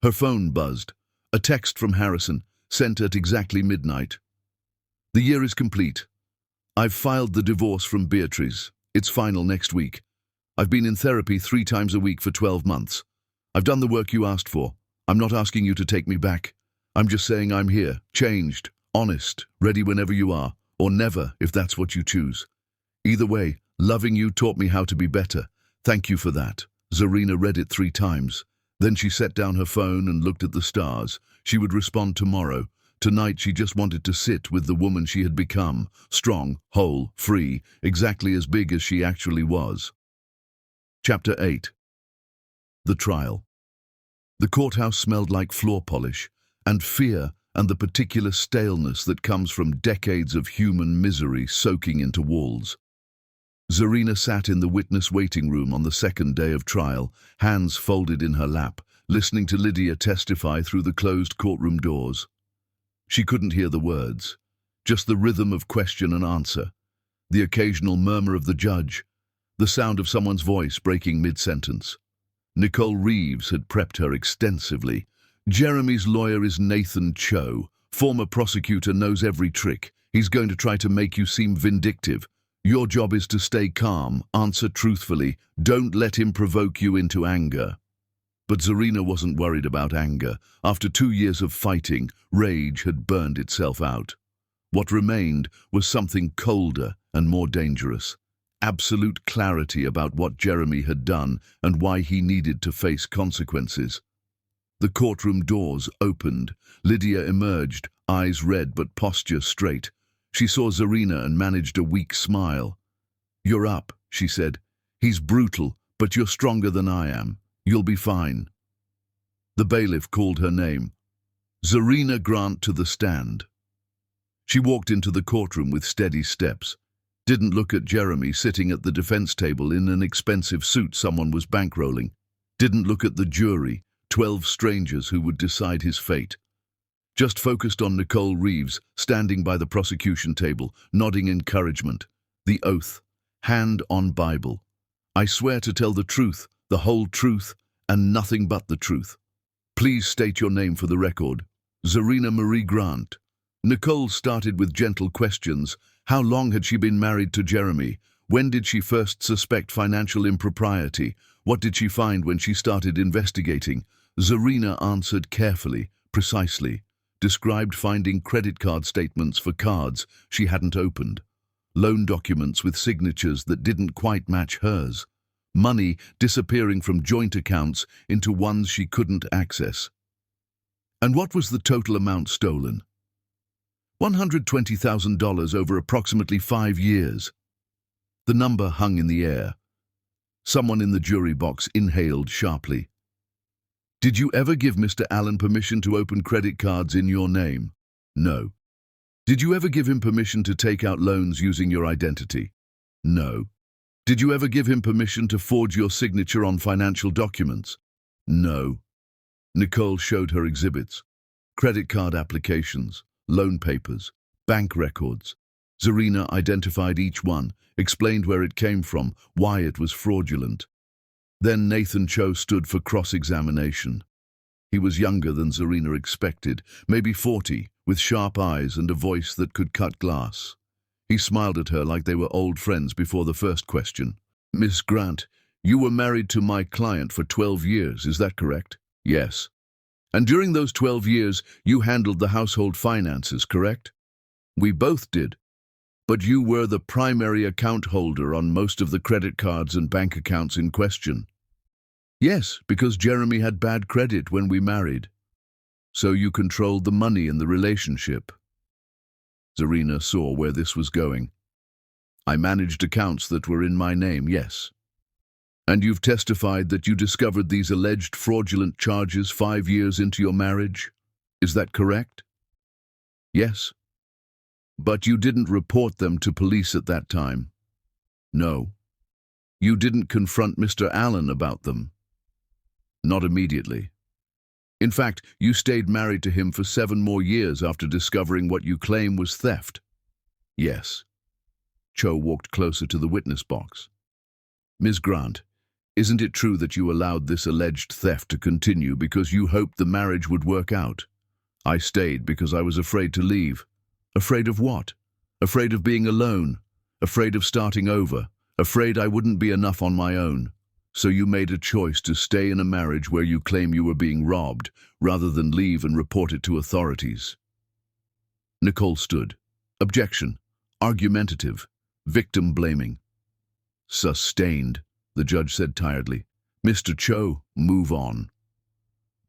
Her phone buzzed. A text from Harrison, sent at exactly midnight. The year is complete. I've filed the divorce from Beatrice. It's final next week. I've been in therapy 3 times a week for 12 months. I've done the work you asked for. I'm not asking you to take me back. I'm just saying I'm here, changed, honest, ready whenever you are, or never if that's what you choose. Either way, loving you taught me how to be better. Thank you for that. Zarina read it 3 times. Then she set down her phone and looked at the stars. She would respond tomorrow. Tonight she just wanted to sit with the woman she had become, strong, whole, free, exactly as big as she actually was. Chapter 8. The trial. The courthouse smelled like floor polish, and fear, and the particular staleness that comes from decades of human misery soaking into walls. Zarina sat in the witness waiting room on the second day of trial, hands folded in her lap, listening to Lydia testify through the closed courtroom doors. She couldn't hear the words, just the rhythm of question and answer, the occasional murmur of the judge, the sound of someone's voice breaking mid-sentence. Nicole Reeves had prepped her extensively. Jeremy's lawyer is Nathan Cho, former prosecutor, knows every trick. He's going to try to make you seem vindictive. Your job is to stay calm, answer truthfully, don't let him provoke you into anger. But Zarina wasn't worried about anger. After 2 years of fighting, rage had burned itself out. What remained was something colder and more dangerous. Absolute clarity about what Jeremy had done and why he needed to face consequences. The courtroom doors opened. Lydia emerged, eyes red but posture straight. She saw Zarina and managed a weak smile. "You're up," she said. "He's brutal, but you're stronger than I am. You'll be fine." The bailiff called her name. "Zarina Grant to the stand." She walked into the courtroom with steady steps. Didn't look at Jeremy sitting at the defense table in an expensive suit someone was bankrolling. Didn't look at the jury, 12 strangers who would decide his fate. just focused on Nicole Reeves, standing by the prosecution table, nodding encouragement. The oath. Hand on Bible. I swear to tell the truth, the whole truth, and nothing but the truth. Please state your name for the record. Zarina Marie Grant. Nicole started with gentle questions. How long had she been married to Jeremy? When did she first suspect financial impropriety? What did she find when she started investigating? Zarina answered carefully, precisely. Described finding credit card statements for cards she hadn't opened. Loan documents with signatures that didn't quite match hers. Money disappearing from joint accounts into ones she couldn't access. And what was the total amount stolen? $120,000 over approximately 5 years. The number hung in the air. Someone in the jury box inhaled sharply. Did you ever give Mr. Allen permission to open credit cards in your name? No. Did you ever give him permission to take out loans using your identity? No. Did you ever give him permission to forge your signature on financial documents? No. Nicole showed her exhibits. Credit card applications, loan papers, bank records. Zarina identified each one, explained where it came from, why it was fraudulent. Then Nathan Cho stood for cross-examination. He was younger than Zarina expected, maybe 40, with sharp eyes and a voice that could cut glass. He smiled at her like they were old friends before the first question. Miss Grant, you were married to my client for 12 years, is that correct? Yes. And during those 12 years, you handled the household finances, correct? We both did. But you were the primary account holder on most of the credit cards and bank accounts in question. Yes, because Jeremy had bad credit when we married. So you controlled the money in the relationship. Zarina saw where this was going. I managed accounts that were in my name, yes. And you've testified that you discovered these alleged fraudulent charges 5 years into your marriage? Is that correct? Yes. But you didn't report them to police at that time? No. You didn't confront Mr. Allen about them? Not immediately. In fact, you stayed married to him for 7 more years after discovering what you claim was theft? Yes. Cho walked closer to the witness box. Ms. Grant, isn't it true that you allowed this alleged theft to continue because you hoped the marriage would work out? I stayed because I was afraid to leave. Afraid of what? Afraid of being alone. Afraid of starting over. Afraid I wouldn't be enough on my own. So you made a choice to stay in a marriage where you claim you were being robbed, rather than leave and report it to authorities. Nicole stood. Objection. Argumentative. Victim blaming. Sustained, the judge said tiredly. Mr. Cho, move on.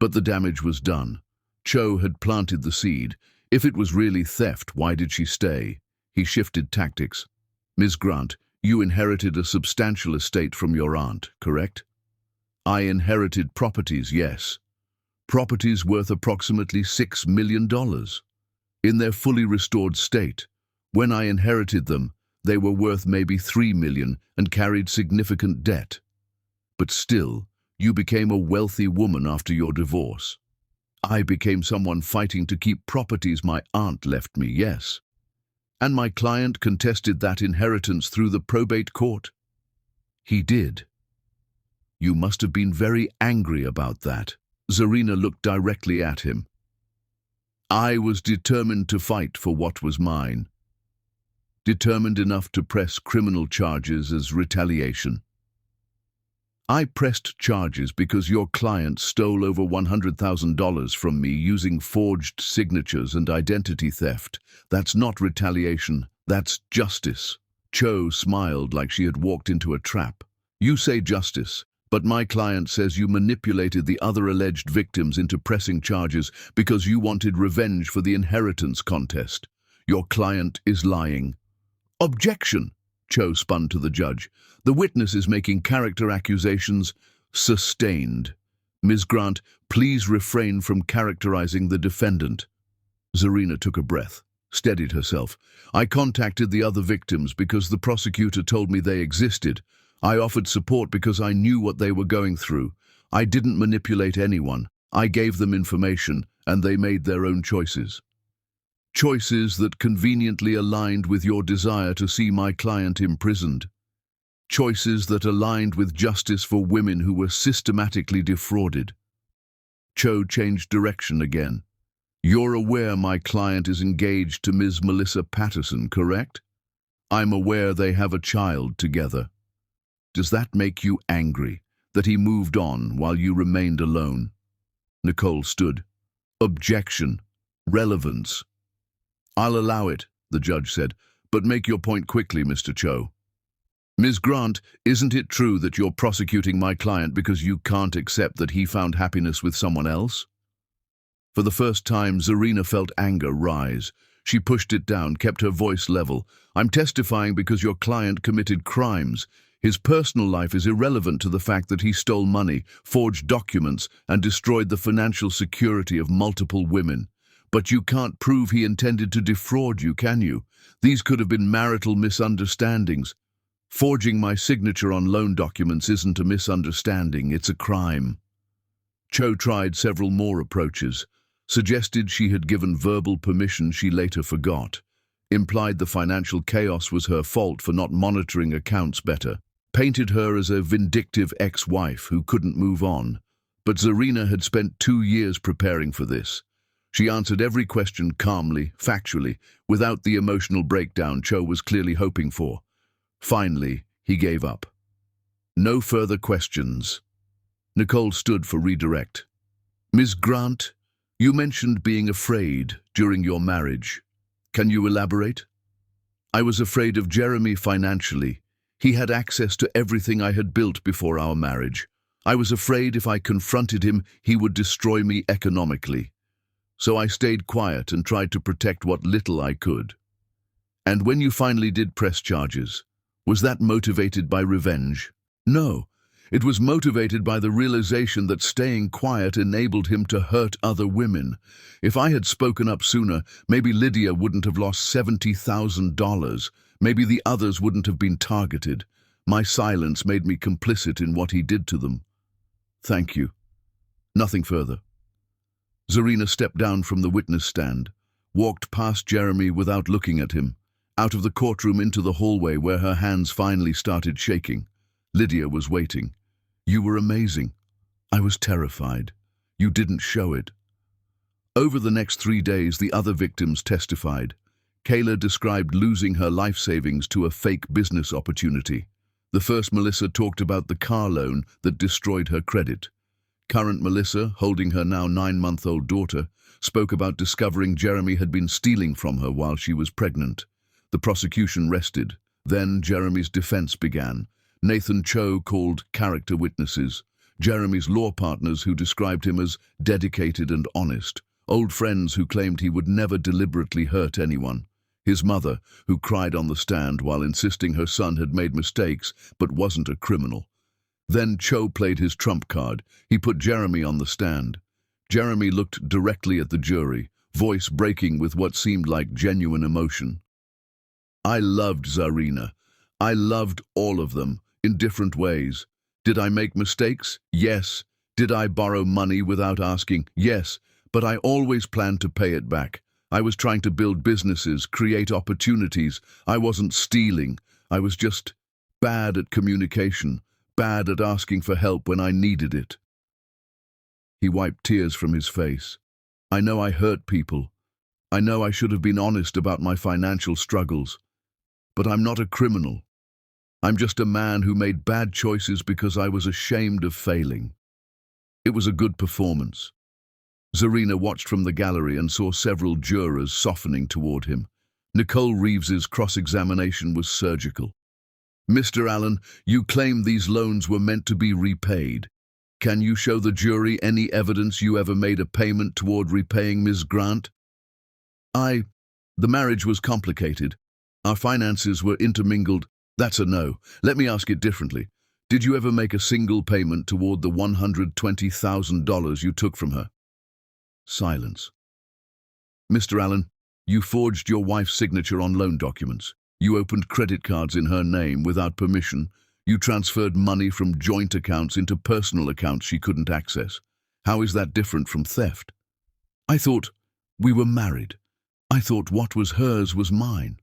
But the damage was done. Cho had planted the seed. If it was really theft, why did she stay? He shifted tactics. Ms. Grant, you inherited a substantial estate from your aunt, correct? I inherited properties, yes. Properties worth approximately $6 million. In their fully restored state. When I inherited them, they were worth maybe $3 million and carried significant debt. But still, you became a wealthy woman after your divorce. I became someone fighting to keep properties my aunt left me, yes. And my client contested that inheritance through the probate court. He did. You must have been very angry about that. Zarina looked directly at him. I was determined to fight for what was mine. Determined enough to press criminal charges as retaliation. I pressed charges because your client stole over $100,000 from me using forged signatures and identity theft. That's not retaliation, that's justice. Cho smiled like she had walked into a trap. You say justice, but my client says you manipulated the other alleged victims into pressing charges because you wanted revenge for the inheritance contest. Your client is lying. Objection! Cho spun to the judge. The witness is making character accusations. Sustained. Ms. Grant, please refrain from characterizing the defendant. Zarina took a breath, steadied herself. I contacted the other victims because the prosecutor told me they existed. I offered support because I knew what they were going through. I didn't manipulate anyone. I gave them information, and they made their own choices. Choices that conveniently aligned with your desire to see my client imprisoned. Choices that aligned with justice for women who were systematically defrauded. Cho changed direction again. You're aware my client is engaged to Ms. Melissa Patterson, correct? I'm aware they have a child together. Does that make you angry, that he moved on while you remained alone? Nicole stood. Objection. Relevance. I'll allow it, the judge said, but make your point quickly, Mr. Cho. Ms. Grant, isn't it true that you're prosecuting my client because you can't accept that he found happiness with someone else? For the first time, Zarina felt anger rise. She pushed it down, kept her voice level. I'm testifying because your client committed crimes. His personal life is irrelevant to the fact that he stole money, forged documents, and destroyed the financial security of multiple women. But you can't prove he intended to defraud you, can you? These could have been marital misunderstandings. Forging my signature on loan documents isn't a misunderstanding, it's a crime. Cho tried several more approaches, suggested she had given verbal permission she later forgot, implied the financial chaos was her fault for not monitoring accounts better, painted her as a vindictive ex-wife who couldn't move on. But Zarina had spent 2 years preparing for this. She answered every question calmly, factually, without the emotional breakdown Cho was clearly hoping for. Finally, he gave up. No further questions. Nicole stood for redirect. Ms. Grant, you mentioned being afraid during your marriage. Can you elaborate? I was afraid of Jeremy financially. He had access to everything I had built before our marriage. I was afraid if I confronted him, he would destroy me economically. So I stayed quiet and tried to protect what little I could. And when you finally did press charges, was that motivated by revenge? No, it was motivated by the realization that staying quiet enabled him to hurt other women. If I had spoken up sooner, maybe Lydia wouldn't have lost $70,000. Maybe the others wouldn't have been targeted. My silence made me complicit in what he did to them. Thank you. Nothing further. Zarina stepped down from the witness stand, walked past Jeremy without looking at him, out of the courtroom into the hallway where her hands finally started shaking. Lydia was waiting. You were amazing. I was terrified. You didn't show it. Over the next 3 days, the other victims testified. Kayla described losing her life savings to a fake business opportunity. The first Melissa talked about the car loan that destroyed her credit. Current Melissa, holding her now 9-month-old daughter, spoke about discovering Jeremy had been stealing from her while she was pregnant. The prosecution rested. Then Jeremy's defense began. Nathan Cho called character witnesses. Jeremy's law partners who described him as dedicated and honest. Old friends who claimed he would never deliberately hurt anyone. His mother, who cried on the stand while insisting her son had made mistakes but wasn't a criminal. Then Cho played his trump card. He put Jeremy on the stand. Jeremy looked directly at the jury, voice breaking with what seemed like genuine emotion. I loved Zarina. I loved all of them, in different ways. Did I make mistakes? Yes. Did I borrow money without asking? Yes. But I always planned to pay it back. I was trying to build businesses, create opportunities. I wasn't stealing. I was just bad at communication, bad at asking for help when I needed it. He wiped tears from his face. I know I hurt people. I know I should have been honest about my financial struggles. But I'm not a criminal. I'm just a man who made bad choices because I was ashamed of failing. It was a good performance. Zarina watched from the gallery and saw several jurors softening toward him. Nicole Reeves's cross-examination was surgical. Mr. Allen, you claim these loans were meant to be repaid. Can you show the jury any evidence you ever made a payment toward repaying Ms. Grant? The marriage was complicated. Our finances were intermingled. That's a no. Let me ask it differently. Did you ever make a single payment toward the $120,000 you took from her? Silence. Mr. Allen, you forged your wife's signature on loan documents. You opened credit cards in her name without permission. You transferred money from joint accounts into personal accounts she couldn't access. How is that different from theft? I thought we were married. I thought what was hers was mine.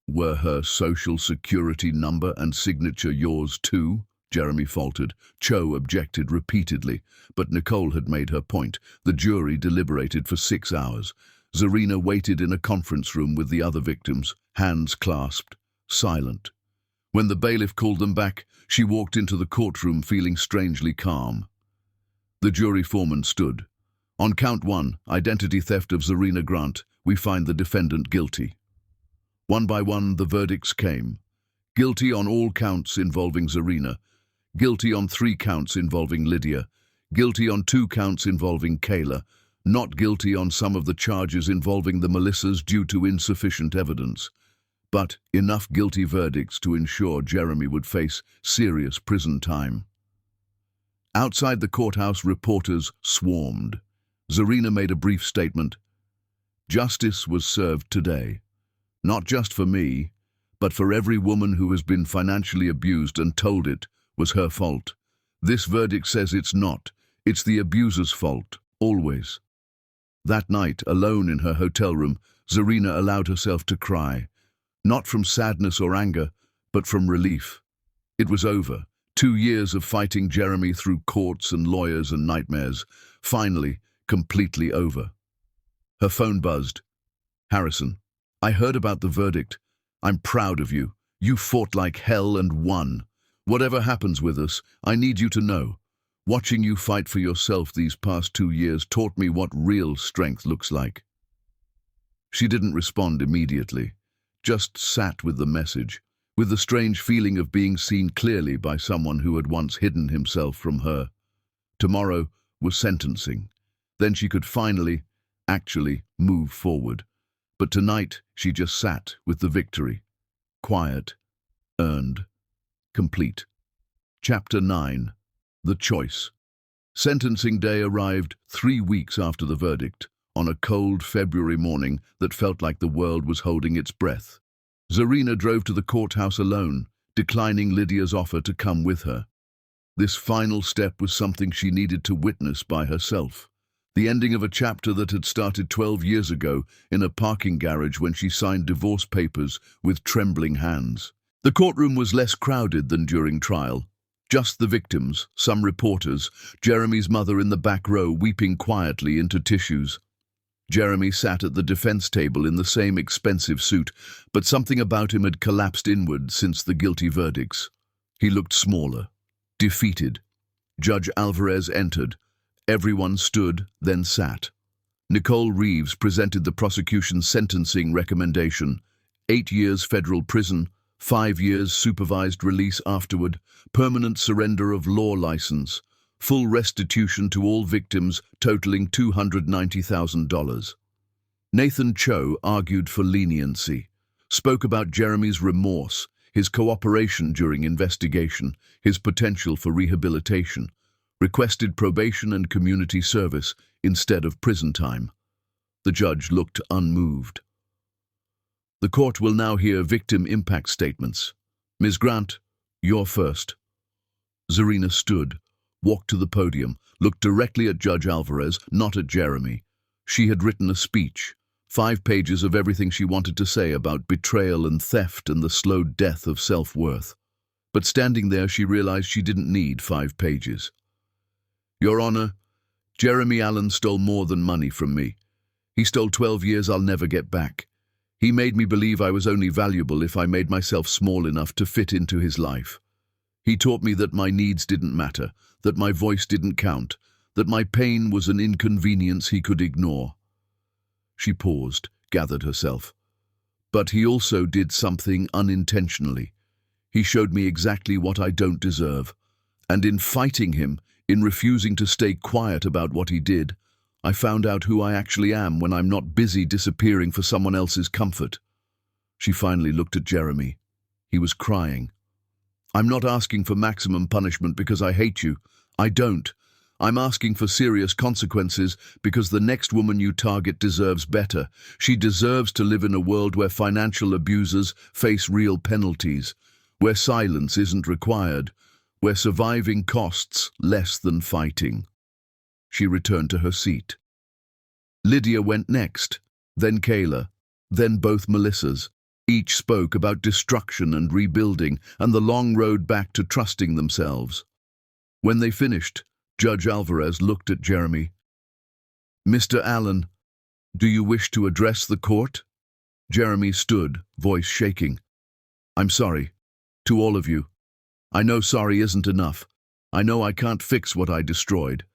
Were her social security number and signature yours too? Jeremy faltered. Cho objected repeatedly, but Nicole had made her point. The jury deliberated for 6 hours. Zarina waited in a conference room with the other victims, hands clasped, silent. When the bailiff called them back, she walked into the courtroom feeling strangely calm. The jury foreman stood. On count 1, identity theft of Zarina Grant, we find the defendant guilty. One by one, the verdicts came. Guilty on all counts involving Zarina. Guilty on 3 counts involving Lydia. Guilty on 2 counts involving Kayla. Not guilty on some of the charges involving the Melissas due to insufficient evidence. But enough guilty verdicts to ensure Jeremy would face serious prison time. Outside the courthouse, reporters swarmed. Zarina made a brief statement. Justice was served today. Not just for me, but for every woman who has been financially abused and told it was her fault. This verdict says it's not. It's the abuser's fault, always. That night, alone in her hotel room, Zarina allowed herself to cry. Not from sadness or anger, but from relief. It was over. 2 years of fighting Jeremy through courts and lawyers and nightmares. Finally, completely over. Her phone buzzed. Harrison, I heard about the verdict. I'm proud of you. You fought like hell and won. Whatever happens with us, I need you to know. Watching you fight for yourself these past 2 years taught me what real strength looks like. She didn't respond immediately, just sat with the message, with the strange feeling of being seen clearly by someone who had once hidden himself from her. Tomorrow was sentencing. Then she could finally, actually, move forward. But tonight she just sat with the victory. Quiet, earned, complete. Chapter 9. The Choice. Sentencing day arrived 3 weeks after the verdict, on a cold February morning that felt like the world was holding its breath. Zarina drove to the courthouse alone, declining Lydia's offer to come with her. This final step was something she needed to witness by herself. The ending of a chapter that had started 12 years ago in a parking garage when she signed divorce papers with trembling hands. The courtroom was less crowded than during trial. Just the victims, some reporters, Jeremy's mother in the back row weeping quietly into tissues. Jeremy sat at the defense table in the same expensive suit, but something about him had collapsed inward since the guilty verdicts. He looked smaller, defeated. Judge Alvarez entered. Everyone stood, then sat. Nicole Reeves presented the prosecution's sentencing recommendation. 8 years federal prison, 5 years supervised release afterward, permanent surrender of law license, full restitution to all victims totaling $290,000. Nathan Cho argued for leniency, spoke about Jeremy's remorse, his cooperation during investigation, his potential for rehabilitation, requested probation and community service instead of prison time. The judge looked unmoved. The court will now hear victim impact statements. Ms. Grant, you're first. Zarina stood, walked to the podium, looked directly at Judge Alvarez, not at Jeremy. She had written a speech, 5 pages of everything she wanted to say about betrayal and theft and the slow death of self-worth. But standing there, she realized she didn't need 5 pages. Your Honor, Jeremy Allen stole more than money from me. He stole 12 years I'll never get back. He made me believe I was only valuable if I made myself small enough to fit into his life. He taught me that my needs didn't matter, that my voice didn't count, that my pain was an inconvenience he could ignore. She paused, gathered herself. But he also did something unintentionally. He showed me exactly what I don't deserve. And in fighting him, in refusing to stay quiet about what he did, I found out who I actually am when I'm not busy disappearing for someone else's comfort. She finally looked at Jeremy. He was crying. I'm not asking for maximum punishment because I hate you. I don't. I'm asking for serious consequences because the next woman you target deserves better. She deserves to live in a world where financial abusers face real penalties, where silence isn't required, where surviving costs less than fighting. She returned to her seat. Lydia went next, then Kayla, then both Melissas. Each spoke about destruction and rebuilding and the long road back to trusting themselves. When they finished, Judge Alvarez looked at Jeremy. "Mr. Allen, do you wish to address the court?" Jeremy stood, voice shaking. "I'm sorry. To all of you. I know sorry isn't enough. I know I can't fix what I destroyed.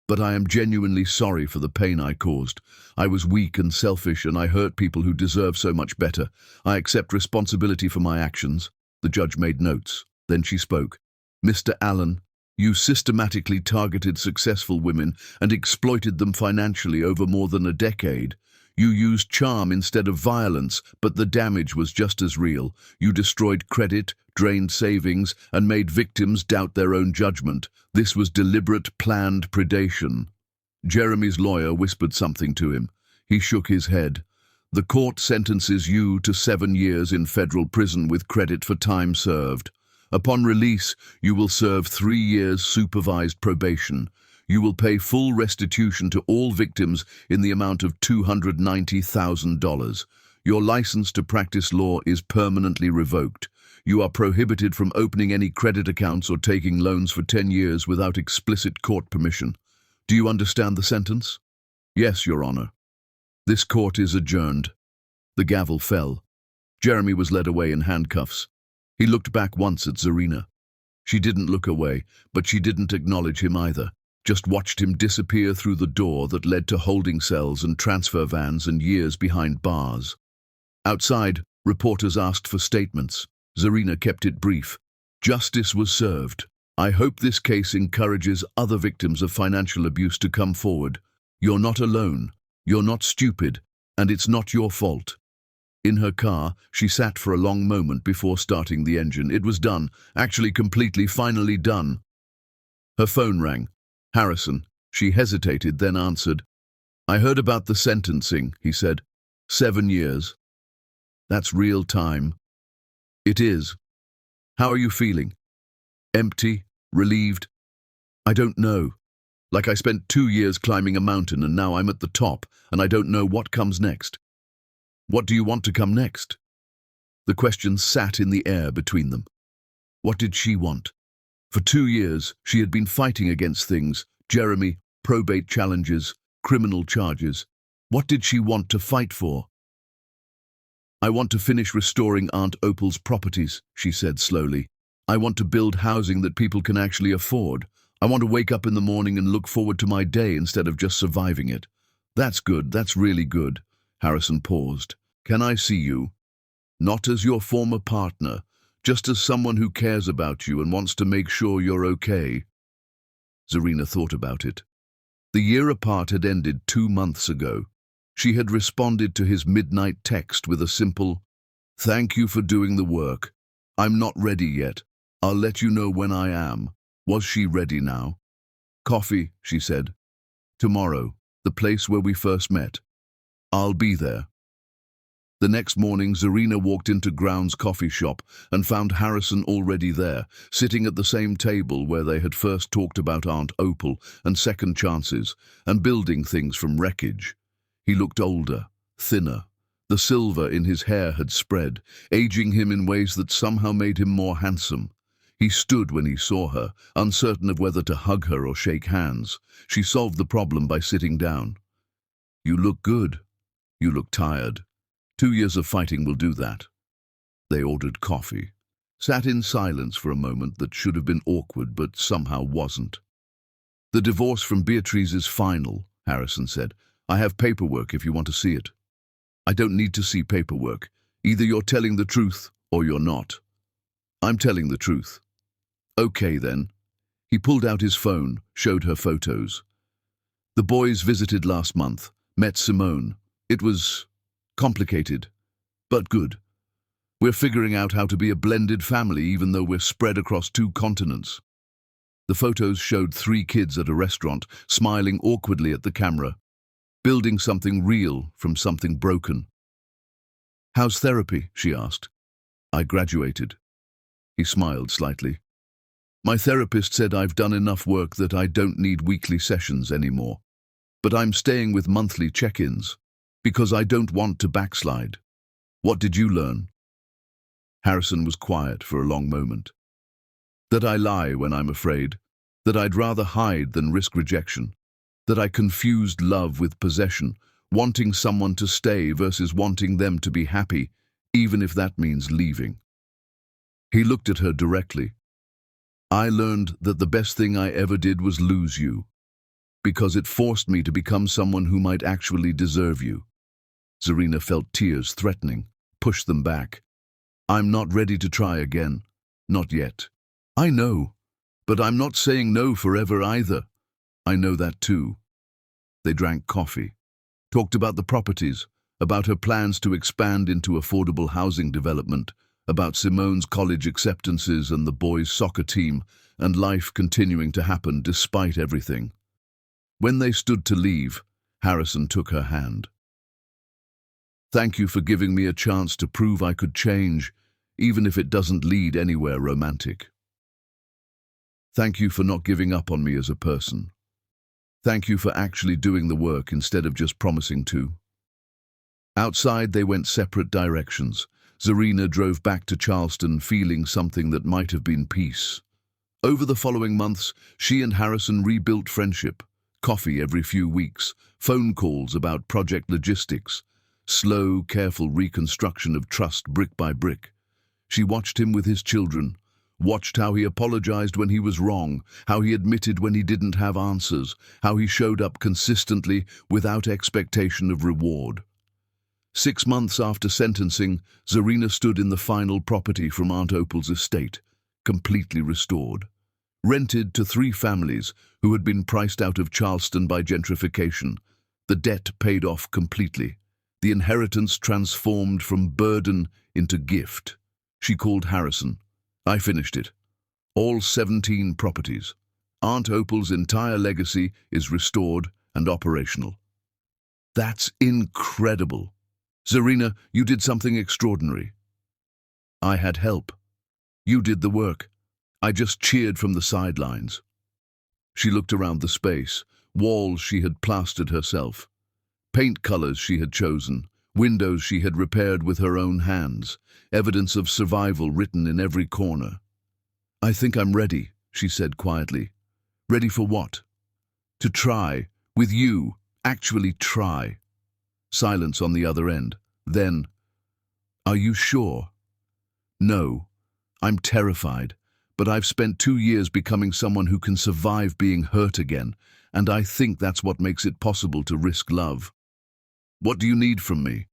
But I am genuinely sorry for the pain I caused. I was weak and selfish, and I hurt people who deserve so much better. I accept responsibility for my actions." The judge made notes. Then she spoke. "Mr. Allen, you systematically targeted successful women and exploited them financially over more than a decade. You used charm instead of violence, but the damage was just as real. You destroyed credit, drained savings, and made victims doubt their own judgment. This was deliberate, planned predation." Jeremy's lawyer whispered something to him. He shook his head. "The court sentences you to 7 years in federal prison with credit for time served. Upon release, you will serve 3 years supervised probation. You will pay full restitution to all victims in the amount of $290,000. Your license to practice law is permanently revoked. You are prohibited from opening any credit accounts or taking loans for 10 years without explicit court permission. Do you understand the sentence?" "Yes, Your Honor." "This court is adjourned." The gavel fell. Jeremy was led away in handcuffs. He looked back once at Zarina. She didn't look away, but she didn't acknowledge him either. Just watched him disappear through the door that led to holding cells and transfer vans and years behind bars. Outside, reporters asked for statements. Zarina kept it brief. "Justice was served. I hope this case encourages other victims of financial abuse to come forward. You're not alone. You're not stupid. And it's not your fault." In her car, she sat for a long moment before starting the engine. It was done. Actually, completely, finally done. Her phone rang. Harrison. She hesitated, then answered. "I heard about the sentencing," he said. 7 years. That's real time." "It is. How are you feeling?" "Empty? Relieved?" "I don't know. Like I spent 2 years climbing a mountain and now I'm at the top and I don't know what comes next." "What do you want to come next?" The question sat in the air between them. What did she want? For 2 years, she had been fighting against things: Jeremy, probate challenges, criminal charges. What did she want to fight for? "I want to finish restoring Aunt Opal's properties," she said slowly. "I want to build housing that people can actually afford. I want to wake up in the morning and look forward to my day instead of just surviving it." "That's good, that's really good." Harrison paused. "Can I see you?" "Not as your former partner, just as someone who cares about you and wants to make sure you're okay." Zarina thought about it. The year apart had ended 2 months ago. She had responded to his midnight text with a simple, "Thank you for doing the work. I'm not ready yet. I'll let you know when I am." Was she ready now? "Coffee," she said. "Tomorrow, the place where we first met. I'll be there." The next morning, Zarina walked into Ground's coffee shop and found Harrison already there, sitting at the same table where they had first talked about Aunt Opal and second chances and building things from wreckage. He looked older, thinner. The silver in his hair had spread, aging him in ways that somehow made him more handsome. He stood when he saw her, uncertain of whether to hug her or shake hands. She solved the problem by sitting down. "You look good. You look tired. 2 years of fighting will do that." They ordered coffee, sat in silence for a moment that should have been awkward but somehow wasn't. "The divorce from Beatrice is final," Harrison said. "I have paperwork if you want to see it." "I don't need to see paperwork. Either you're telling the truth or you're not." "I'm telling the truth." "Okay then." He pulled out his phone, showed her photos. "The boys visited last month, met Simone. It was complicated, but good. We're figuring out how to be a blended family even though we're spread across 2 continents." The photos showed 3 kids at a restaurant, smiling awkwardly at the camera, building something real from something broken. "How's therapy?" she asked. "I graduated." He smiled slightly. My therapist said I've done enough work that I don't need weekly sessions anymore. But I'm staying with monthly check-ins because I don't want to backslide. What did you learn? Harrison was quiet for a long moment. That I lie when I'm afraid, that I'd rather hide than risk rejection, that I confused love with possession, wanting someone to stay versus wanting them to be happy, even if that means leaving. He looked at her directly. I learned that the best thing I ever did was lose you, because it forced me to become someone who might actually deserve you. Zarina felt tears threatening, pushed them back. I'm not ready to try again. Not yet. I know, but I'm not saying no forever either. I know that too. They drank coffee, talked about the properties, about her plans to expand into affordable housing development, about Simone's college acceptances and the boys' soccer team, and life continuing to happen despite everything. When they stood to leave, Harrison took her hand. Thank you for giving me a chance to prove I could change, even if it doesn't lead anywhere romantic. Thank you for not giving up on me as a person. Thank you for actually doing the work instead of just promising to. Outside, they went separate directions. Zarina drove back to Charleston feeling something that might have been peace. Over the following months, she and Harrison rebuilt friendship. Coffee every few weeks, phone calls about project logistics, slow, careful reconstruction of trust brick by brick. She watched him with his children, watched how he apologized when he was wrong, how he admitted when he didn't have answers, how he showed up consistently without expectation of reward. 6 months after sentencing, Zarina stood in the final property from Aunt Opal's estate, completely restored. Rented to 3 families who had been priced out of Charleston by gentrification. The debt paid off completely. The inheritance transformed from burden into gift. She called Harrison. I finished it. All 17 properties. Aunt Opal's entire legacy is restored and operational. That's incredible. Zarina, you did something extraordinary. I had help. You did the work. I just cheered from the sidelines. She looked around the space, walls she had plastered herself, paint colors she had chosen, windows she had repaired with her own hands, evidence of survival written in every corner. I think I'm ready, she said quietly. Ready for what? To try, with you, actually try. Silence on the other end. Then, are you sure? No, I'm terrified. But I've spent 2 years becoming someone who can survive being hurt again, and I think that's what makes it possible to risk love. What do you need from me?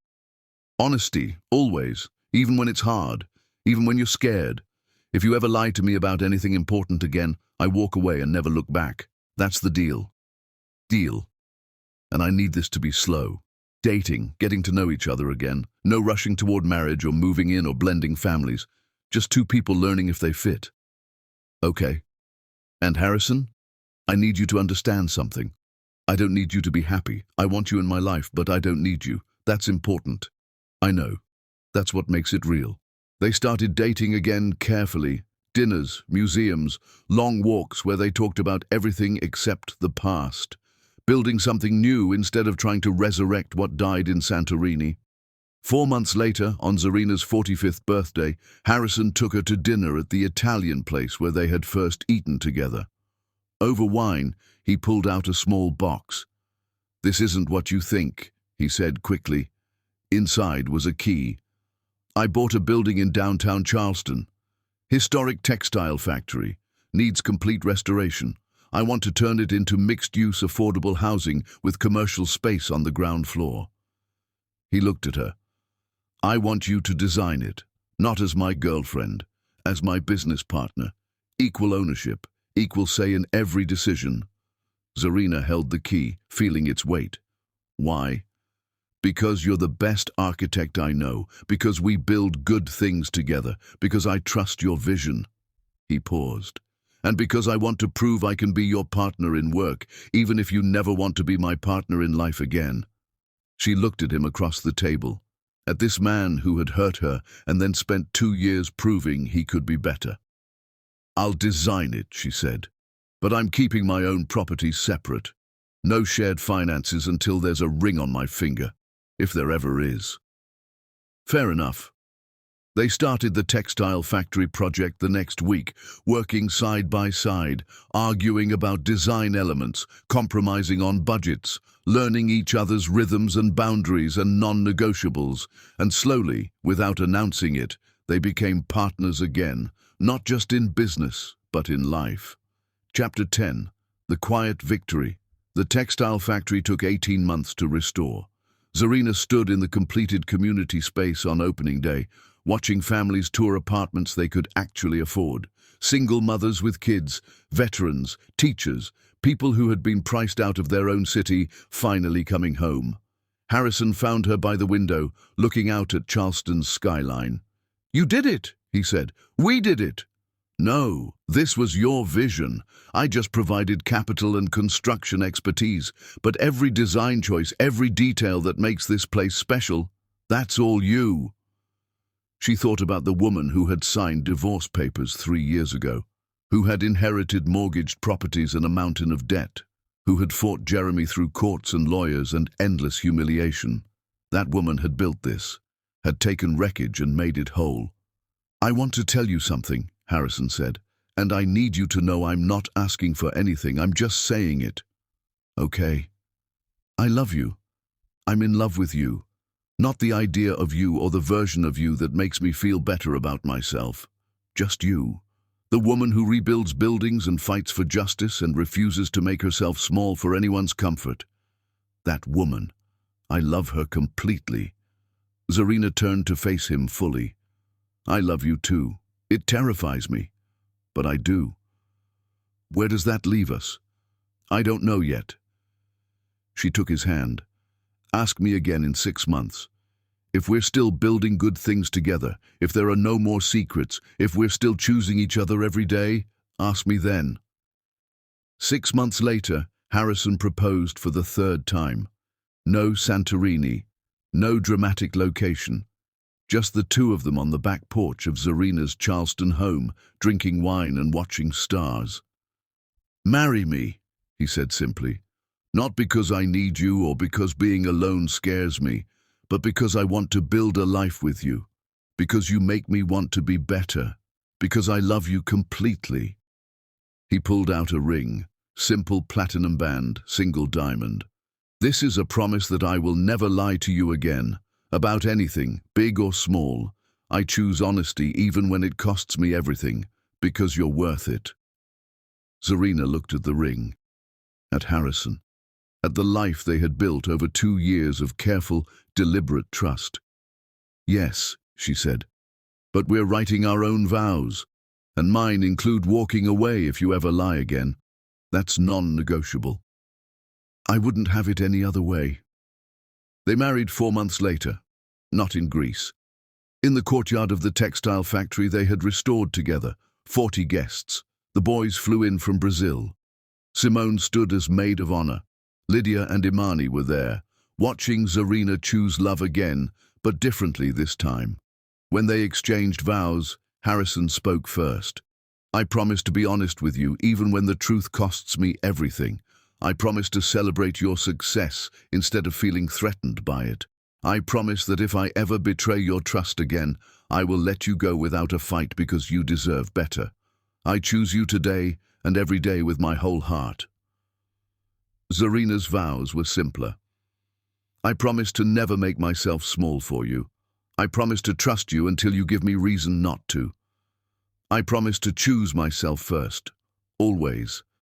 Honesty, always, even when it's hard, even when you're scared. If you ever lie to me about anything important again, I walk away and never look back. That's the deal. Deal. And I need this to be slow. Dating, getting to know each other again, no rushing toward marriage or moving in or blending families, just 2 people learning if they fit. Okay. And Harrison, I need you to understand something. I don't need you to be happy. I want you in my life, but I don't need you. That's important. I know. That's what makes it real. They started dating again carefully. Dinners, museums, long walks where they talked about everything except the past. Building something new instead of trying to resurrect what died in Santorini. 4 months later, on Zarina's 45th birthday, Harrison took her to dinner at the Italian place where they had first eaten together. Over wine, he pulled out a small box. This isn't what you think, he said quickly. Inside was a key. I bought a building in downtown Charleston. Historic textile factory. Needs complete restoration. I want to turn it into mixed-use affordable housing with commercial space on the ground floor. He looked at her. I want you to design it, not as my girlfriend, as my business partner. Equal ownership, equal say in every decision. Zarina held the key, feeling its weight. Why? Because you're the best architect I know, because we build good things together, because I trust your vision. He paused. And because I want to prove I can be your partner in work, even if you never want to be my partner in life again. She looked at him across the table. At this man who had hurt her and then spent 2 years proving he could be better. I'll design it, she said. But I'm keeping my own properties separate. No shared finances until there's a ring on my finger, if there ever is. Fair enough. They started the textile factory project the next week, working side by side, arguing about design elements, compromising on budgets, learning each other's rhythms and boundaries and non-negotiables, and slowly, without announcing it, they became partners again, not just in business, but in life. Chapter 10. The Quiet Victory. The textile factory took 18 months to restore. Zarina stood in the completed community space on opening day, watching families tour apartments they could actually afford. Single mothers with kids, veterans, teachers, people who had been priced out of their own city, finally coming home. Harrison found her by the window, looking out at Charleston's skyline. "You did it," he said. "We did it." "No, this was your vision. I just provided capital and construction expertise, but every design choice, every detail that makes this place special, that's all you." She thought about the woman who had signed divorce papers 3 years ago, who had inherited mortgaged properties and a mountain of debt, who had fought Jeremy through courts and lawyers and endless humiliation. That woman had built this, had taken wreckage and made it whole. "I want to tell you something," Harrison said, "and I need you to know I'm not asking for anything, I'm just saying it." "Okay. I love you. I'm in love with you. Not the idea of you or the version of you that makes me feel better about myself. Just you. The woman who rebuilds buildings and fights for justice and refuses to make herself small for anyone's comfort. That woman. I love her completely." Zarina turned to face him fully. "I love you too. It terrifies me. But I do." "Where does that leave us?" "I don't know yet." She took his hand. "Ask me again in 6 months. If we're still building good things together, if there are no more secrets, if we're still choosing each other every day, ask me then." 6 months later, Harrison proposed for the 3rd time. No Santorini, no dramatic location. Just the two of them on the back porch of Zarina's Charleston home, drinking wine and watching stars. "Marry me," he said simply. "Not because I need you or because being alone scares me, but because I want to build a life with you, because you make me want to be better, because I love you completely." He pulled out a ring, simple platinum band, single diamond. "This is a promise that I will never lie to you again, about anything, big or small. I choose honesty even when it costs me everything, because you're worth it." Zarina looked at the ring, at Harrison, at the life they had built over 2 years of careful, deliberate trust. "Yes," she said, "but we're writing our own vows, and mine include walking away if you ever lie again. That's non-negotiable. I wouldn't have it any other way." They married 4 months later, not in Greece. In the courtyard of the textile factory they had restored together, 40 guests. The boys flew in from Brazil. Simone stood as maid of honor. Lydia and Imani were there, watching Zarina choose love again, but differently this time. When they exchanged vows, Harrison spoke first. "I promise to be honest with you, even when the truth costs me everything. I promise to celebrate your success instead of feeling threatened by it. I promise that if I ever betray your trust again, I will let you go without a fight because you deserve better. I choose you today and every day with my whole heart." Zarina's vows were simpler. "I promise to never make myself small for you. I promise to trust you until you give me reason not to. I promise to choose myself first, always,